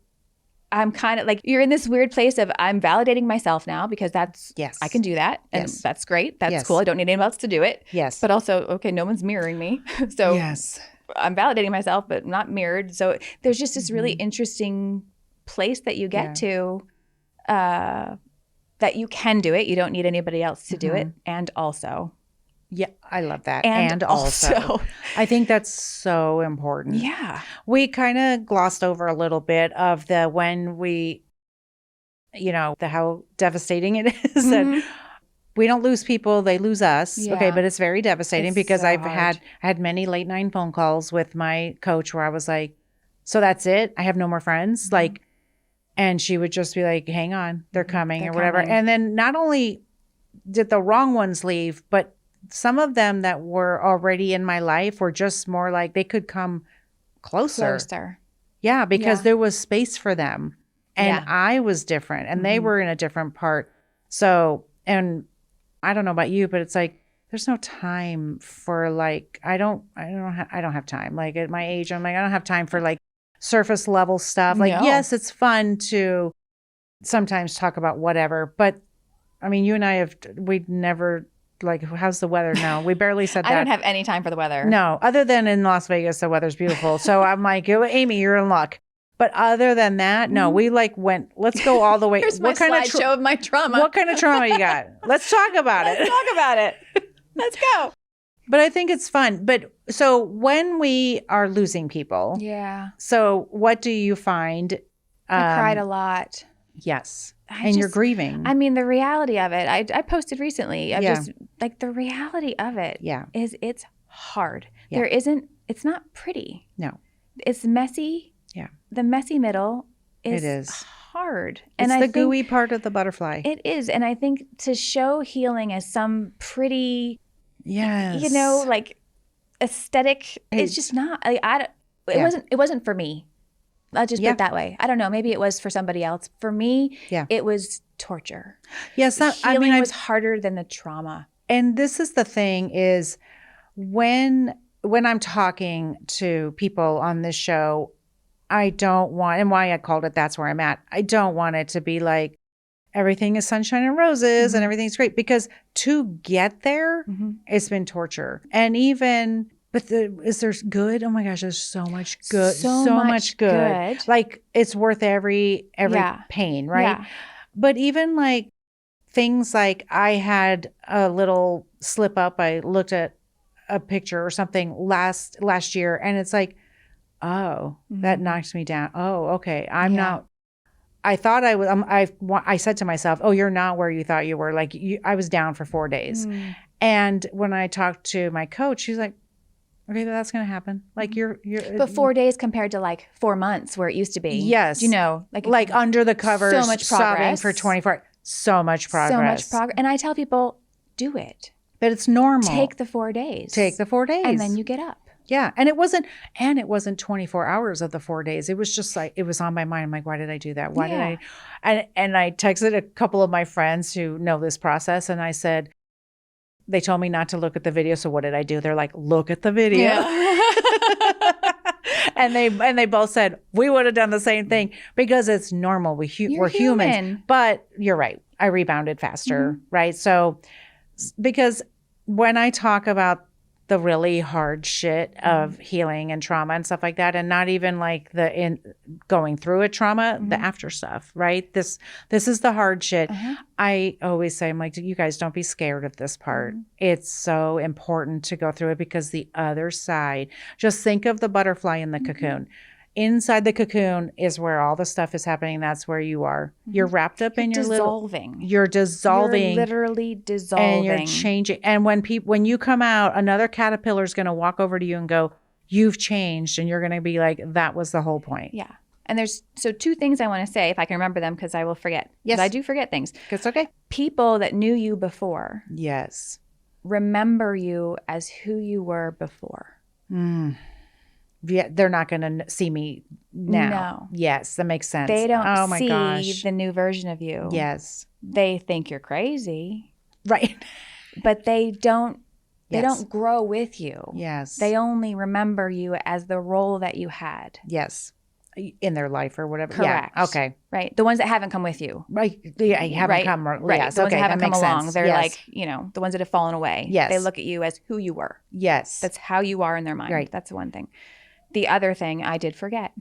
I'm kind of like, you're in this weird place of I'm validating myself now because I can do that. And that's great. That's cool. I don't need anyone else to do it. Yes. But also, okay, no one's mirroring me. So I'm validating myself, but not mirrored. So there's just this really interesting place that you get to that you can do it. You don't need anybody else to do it. And also. Yeah, I love that. And also. I think that's so important. Yeah. We kind of glossed over a little bit of when we, how devastating it is that we don't lose people, they lose us. Yeah. Okay, but it's very devastating because I had many late night phone calls with my coach where I was like, so that's it? I have no more friends? Like, and she would just be like, hang on, they're coming or whatever. And then not only did the wrong ones leave, but some of them that were already in my life were just more like they could come closer. Yeah, because there was space for them. And I was different and they were in a different part. So, and I don't know about you, but it's like, there's no time for like, I don't have time. Like at my age, I'm like, I don't have time for like surface level stuff. Like, yes, it's fun to sometimes talk about whatever, but I mean, you and I we'd never like, how's the weather? No, we barely said that. I don't have any time for the weather. No, other than in Las Vegas, the weather's beautiful. So I'm like, Amy, you're in luck. But other than that, no, we like let's go all the way. Here's my slideshow of my trauma. What kind of trauma you got? Let's talk about it. Let's talk about it. Let's go. But I think it's fun. But so when we are losing people. Yeah. So what do you find? I cried a lot. Yes. You're grieving. I mean, the reality of it, I posted recently. Just like the reality of it is it's hard. Yeah. It's not pretty. No. It's messy. Yeah. The messy middle is hard. And it's the gooey part of the butterfly. It is. And I think to show healing as some pretty, like aesthetic, it's just not. It wasn't for me. I'll just put it that way. I don't know. Maybe it was for somebody else. For me, it was torture. Yes. Healing was harder than the trauma. And this is the thing is when I'm talking to people on this show, I don't want, and why I called it That's Where I'm At, I don't want it to be like everything is sunshine and roses and everything's great, because to get there, it's been torture. And even, is there good? Oh my gosh, there's so much good. So much good. Like it's worth every pain, right? Yeah. But even like things like I had a little slip up. I looked at a picture or something last year and it's like, oh, that knocked me down. Oh, okay. I'm not, I thought I was, I said to myself, oh, you're not where you thought you were. Like I was down for 4 days. And when I talked to my coach, she's like, okay, that's going to happen. Like you're, but 4 days compared to like 4 months where it used to be. Yes. Like under the covers, so much progress. Sobbing for 24 hours. So much progress. And I tell people, do it. But it's normal. Take the 4 days. And then you get up. Yeah. And it wasn't 24 hours of the 4 days. It was just like, it was on my mind. I'm like, why did I do that? Why did I? And I texted a couple of my friends who know this process. And I said, they told me not to look at the video. So what did I do? They're like, look at the video. Yeah. and they both said, we would have done the same thing because it's normal. We're humans. But you're right. I rebounded faster. Right. So because when I talk about the really hard shit of healing and trauma and stuff like that, and not even like going through a trauma, the after stuff, right? This is the hard shit. I always say, I'm like, you guys don't be scared of this part. It's so important to go through it because the other side, just think of the butterfly in the cocoon. Inside the cocoon is where all the stuff is happening. That's where you are. You're wrapped up in your dissolving. You're dissolving. You're literally dissolving. And you're changing. And when you come out, another caterpillar is going to walk over to you and go, you've changed. And you're going to be like, that was the whole point. Yeah. And there's 2 things I want to say, if I can remember them, because I will forget. Yes. I do forget things. It's okay. People that knew you before. Yes. Remember you as who you were before. Yeah, they're not going to see me now. No. Yes, that makes sense. They don't see gosh. the new version of you. Yes. They think you're crazy. Right. But they don't Yes. don't grow with you. Yes. They only remember you as the role that you had. Yes. In their life or whatever. Correct. Yeah. Okay. Right. The ones that haven't come with you. Right. Yeah, you haven't come. Right. Yes. The ones Okay. that haven't That come makes along. sense. They're Yes. like, the ones that have fallen away. Yes. They look at you as who you were. Yes. That's how you are in their mind. Right. That's the one thing. The other thing I did forget.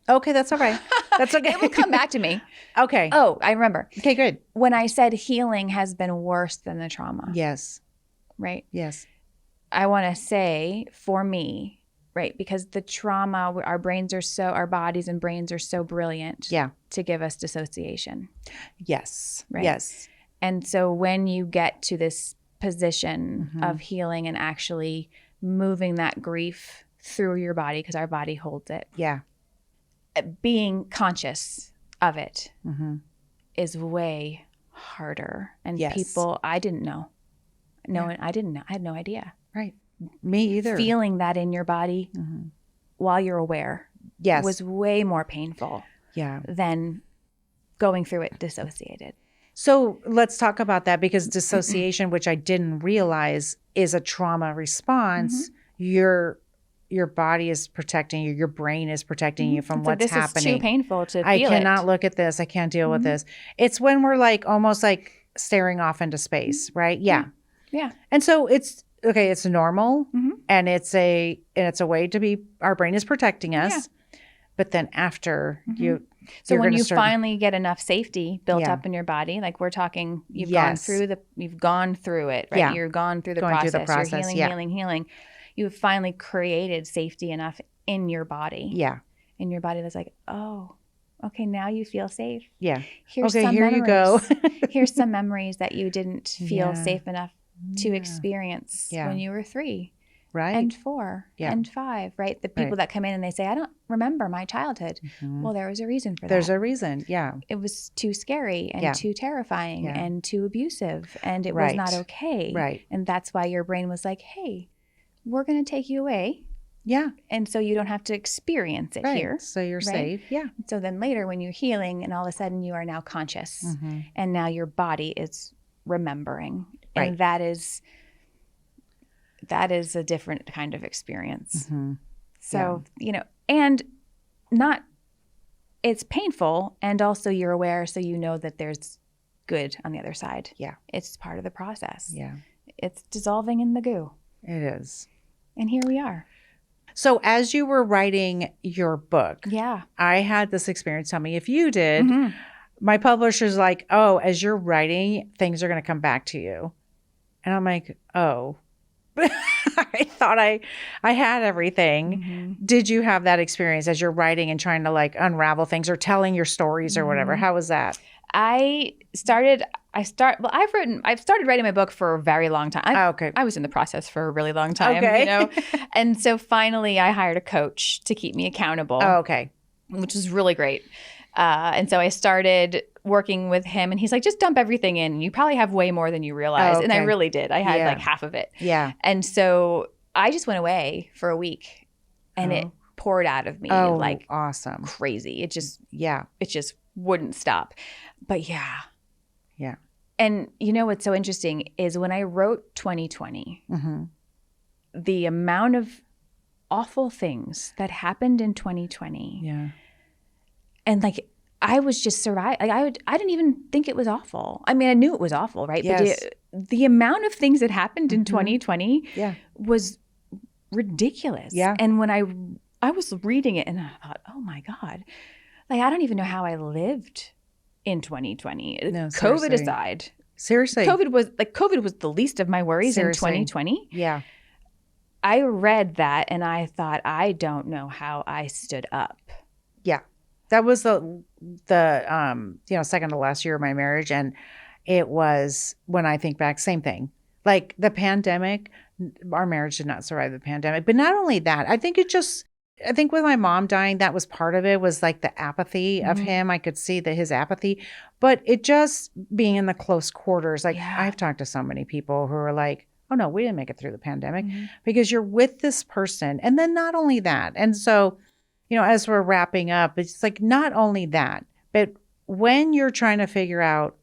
Okay. That's all right. That's okay. It will come back to me. Okay. Oh, I remember. Okay, good. When I said healing has been worse than the trauma. Yes. Right. Yes. I want to say for me, right, because the trauma, our bodies and brains are so brilliant to give us dissociation. Yes. Right. Yes. And so when you get to this position of healing and actually moving that grief through your body, because our body holds it. Yeah. Being conscious of it is way harder. And people, I didn't know. I didn't know. I had no idea. Right. Me either. Feeling that in your body while you're aware was way more painful than going through it dissociated. So let's talk about that, because dissociation, which I didn't realize is a trauma response, your body is protecting you, your brain is protecting you from what's happening. This is too painful to feel I cannot look at this. I can't deal with this. It's when we're like almost like staring off into space, right? Yeah. Yeah. And so it's normal and it's a way to be, our brain is protecting us. Yeah. But then after so when you finally get enough safety built up in your body, like we're talking, you've gone through it, right? Yeah. You're gone through the process. You're healing. You've finally created safety enough in your body. Yeah. In your body that's like, oh, okay, now you feel safe. Yeah. Here you go. Here's some memories that you didn't feel safe enough to experience when you were 3. Right. And 4 and 5, right? The people that come in and they say, I don't remember my childhood. Well, there was a reason for that. There's a reason. Yeah. It was too scary and too terrifying and too abusive, and it was not okay. Right. And that's why your brain was like, hey, we're going to take you away. Yeah. And so you don't have to experience it here. So you're safe. Yeah. So then later when you're healing and all of a sudden you are now conscious and now your body is remembering. Right. And that is a different kind of experience. So, and it's painful, and also you're aware, so you know that there's good on the other side. Yeah. It's part of the process. Yeah. It's dissolving in the goo. It is. And here we are. So as you were writing your book, I had this experience. Tell me if you did. My publisher's like, oh, as you're writing, things are going to come back to you. And I'm like, oh. I thought I had everything. Did you have that experience as you're writing and trying to like unravel things or telling your stories or whatever? How was that? I've started writing my book for a very long time. I was in the process for a really long time, and so finally I hired a coach to keep me accountable. Which was really great. And so I started working with him, and he's like, just dump everything in. You probably have way more than you realize. And I really did. I had like half of it. Yeah. And so I just went away for a week, and it poured out of me like awesome, crazy. It just wouldn't stop. But yeah. And what's so interesting is when I wrote 2020, the amount of awful things that happened in 2020. Yeah. And like, I was just surviving. Like I didn't even think it was awful. I mean, I knew it was awful, right? Yes. But the amount of things that happened in 2020 was ridiculous. Yeah. And when I was reading it and I thought, oh my God, like I don't even know how I lived in 2020. No, COVID aside. Seriously. COVID was the least of my worries in 2020. Yeah. I read that and I thought, I don't know how I stood up. Yeah. That was the second to last year of my marriage. And it was, when I think back, same thing. Like the pandemic, our marriage did not survive the pandemic. But not only that, I think with my mom dying, that was part of it, was like the apathy of him. I could see his apathy. But it just being in the close quarters, like I've talked to so many people who are like, Oh no, we didn't make it through the pandemic because you're with this person. And then not only that. And so, as we're wrapping up, it's like not only that, but when you're trying to figure out,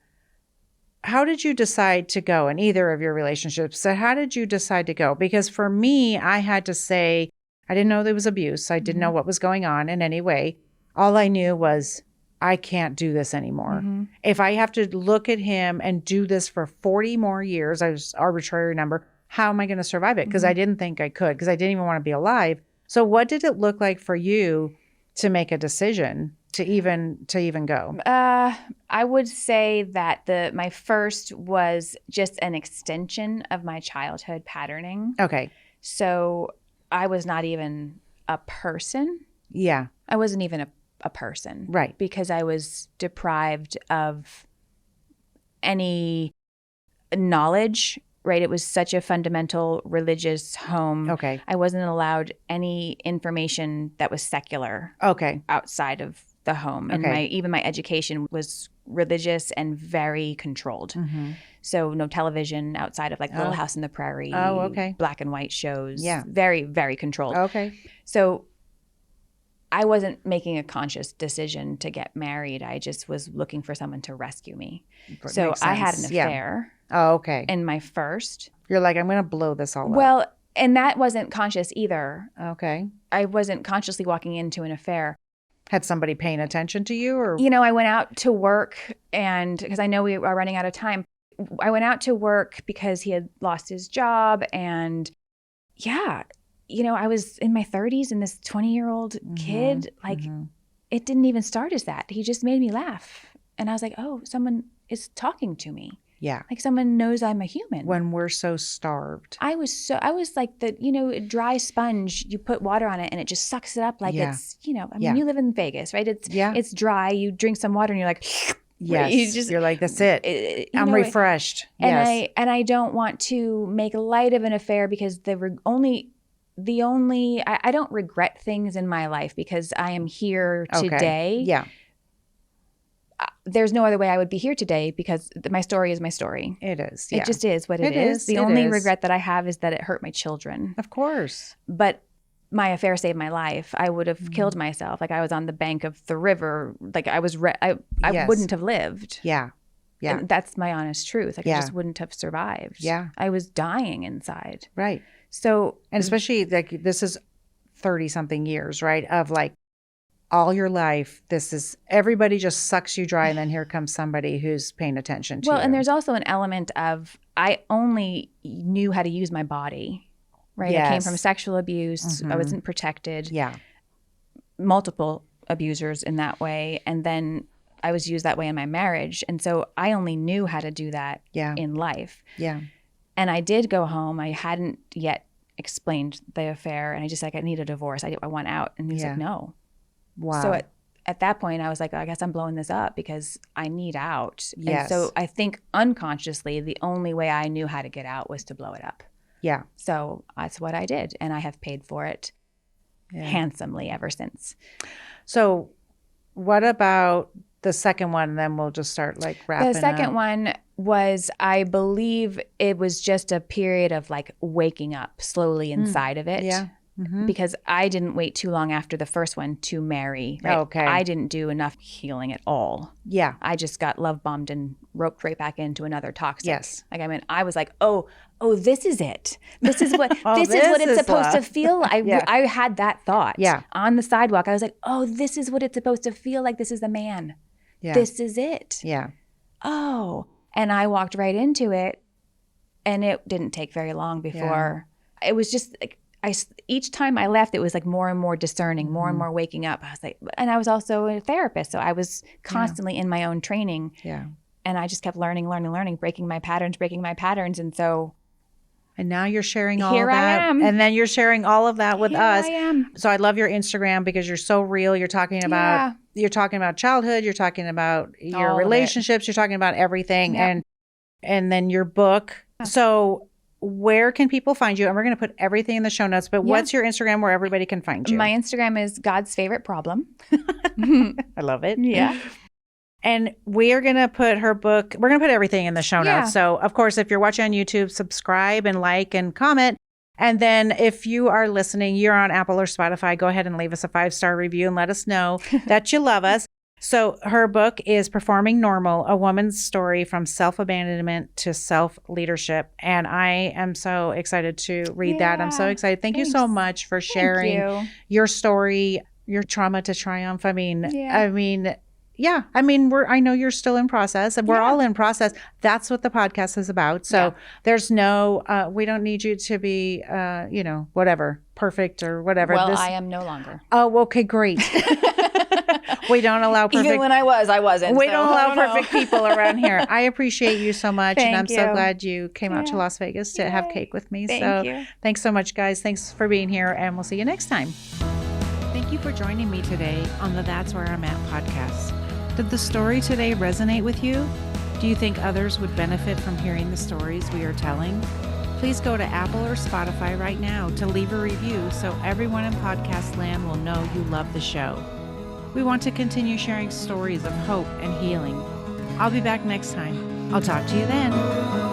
how did you decide to go in either of your relationships? So how did you decide to go? Because for me, I had to say, I didn't know there was abuse. I didn't know what was going on in any way. All I knew was I can't do this anymore. If I have to look at him and do this for 40 more years, I was arbitrary number, how am I going to survive it? Because I didn't think I could, because I didn't even want to be alive. So what did it look like for you to make a decision to even go? I would say that my first was just an extension of my childhood patterning. Okay. So I was not even a person. Yeah. I wasn't even a person. Right. Because I was deprived of any knowledge, right? It was such a fundamental religious home. Okay. I wasn't allowed any information that was secular. Okay. Outside of the home. And even my education was religious and very controlled. So no television outside of like Little House on the Prairie. Black and white shows. Yeah. Very, very controlled. Okay. So I wasn't making a conscious decision to get married. I just was looking for someone to rescue me. So I had an affair. Oh, okay. In my first. You're like, I'm going to blow this all up. Well, and that wasn't conscious either. Okay. I wasn't consciously walking into an affair. Had somebody paying attention to you, or? I went out to work, and because I know we are running out of time, I went out to work because he had lost his job. And I was in my 30s and this 20-year-old kid, it didn't even start as that. He just made me laugh. And I was like, oh, someone is talking to me. Yeah. Like someone knows I'm a human. When we're so starved. I was like the, dry sponge, you put water on it and it just sucks it up like it's, you live in Vegas, right? It's dry. You drink some water and you're like, yes, you're like, that's it. I'm refreshed. And I don't want to make light of an affair because I don't regret things in my life because I am here today. Yeah. There's no other way I would be here today because my story is my story. It is. Yeah. It just is what it is. The only regret that I have is that it hurt my children. Of course. But my affair saved my life. I would have killed myself. Like I was on the bank of the river. Like I was, I wouldn't have lived. Yeah. Yeah. And that's my honest truth. Like I just wouldn't have survived. Yeah. I was dying inside. Right. So. And especially like this is 30 something years, right? Of like, all your life, everybody just sucks you dry, and then here comes somebody who's paying attention to you. Well, and there's also an element of I only knew how to use my body, right? Yes. I came from sexual abuse. I wasn't protected. Yeah. Multiple abusers in that way. And then I was used that way in my marriage. And so I only knew how to do that in life. Yeah. And I did go home. I hadn't yet explained the affair. And I just like, I need a divorce. I want out. And he's like, no. Wow. So at that point, I was like, I guess I'm blowing this up because I need out. Yes. And so I think unconsciously, the only way I knew how to get out was to blow it up. Yeah. So that's what I did. And I have paid for it handsomely ever since. So what about the second one? And then we'll just start like wrapping up. The second one was, I believe it was just a period of like waking up slowly inside of it. Yeah. Because I didn't wait too long after the first one to marry. Right? Okay. I didn't do enough healing at all. Yeah. I just got love bombed and roped right back into another toxic. Yes. Like, I mean, I was like, oh, this is it. This is what this is what it's supposed to feel like. I had that thought on the sidewalk. I was like, oh, this is what it's supposed to feel like. This is the man. Yeah. This is it. Yeah. Oh. And I walked right into it, and it didn't take very long before it was just like, each time I left, it was like more and more discerning, more and more waking up. I was like, and I was also a therapist. So I was constantly in my own training. Yeah. And I just kept learning, breaking my patterns. And so. And now you're sharing all here of that. I am. And then you're sharing all of that with us. I am. So I love your Instagram because you're so real. You're talking about, childhood. You're talking about your all relationships. You're talking about everything. Yeah. And then your book. So where can people find you? And we're going to put everything in the show notes, but what's your Instagram where everybody can find you? My Instagram is God's Favorite Problem. I love it. Yeah. And we are going to put her book, we're going to put everything in the show Yeah. notes. So, of course, if you're watching on YouTube, subscribe and like and comment. And then if you are listening, you're on Apple or Spotify, go ahead and leave us a 5-star review and let us know that you love us. So her book is Performing Normal, A Woman's Story from Self-Abandonment to Self-Leadership. And I am so excited to read that. I'm so excited. Thank you so much for sharing your story, your trauma to triumph. I mean, I know you're still in process, and we're all in process. That's what the podcast is about. So there's no, we don't need you to be, whatever, perfect or whatever. Well, I am no longer. Oh, okay, great. We don't allow perfect. Even when I wasn't. We don't allow perfect people around here. I appreciate you so much. And I'm so glad you came out to Las Vegas to have cake with me. Thank you. Thanks so much, guys. Thanks for being here, and we'll see you next time. Thank you for joining me today on the That's Where I'm At podcast. Did the story today resonate with you? Do you think others would benefit from hearing the stories we are telling? Please go to Apple or Spotify right now to leave a review so everyone in podcast land will know you love the show. We want to continue sharing stories of hope and healing. I'll be back next time. I'll talk to you then.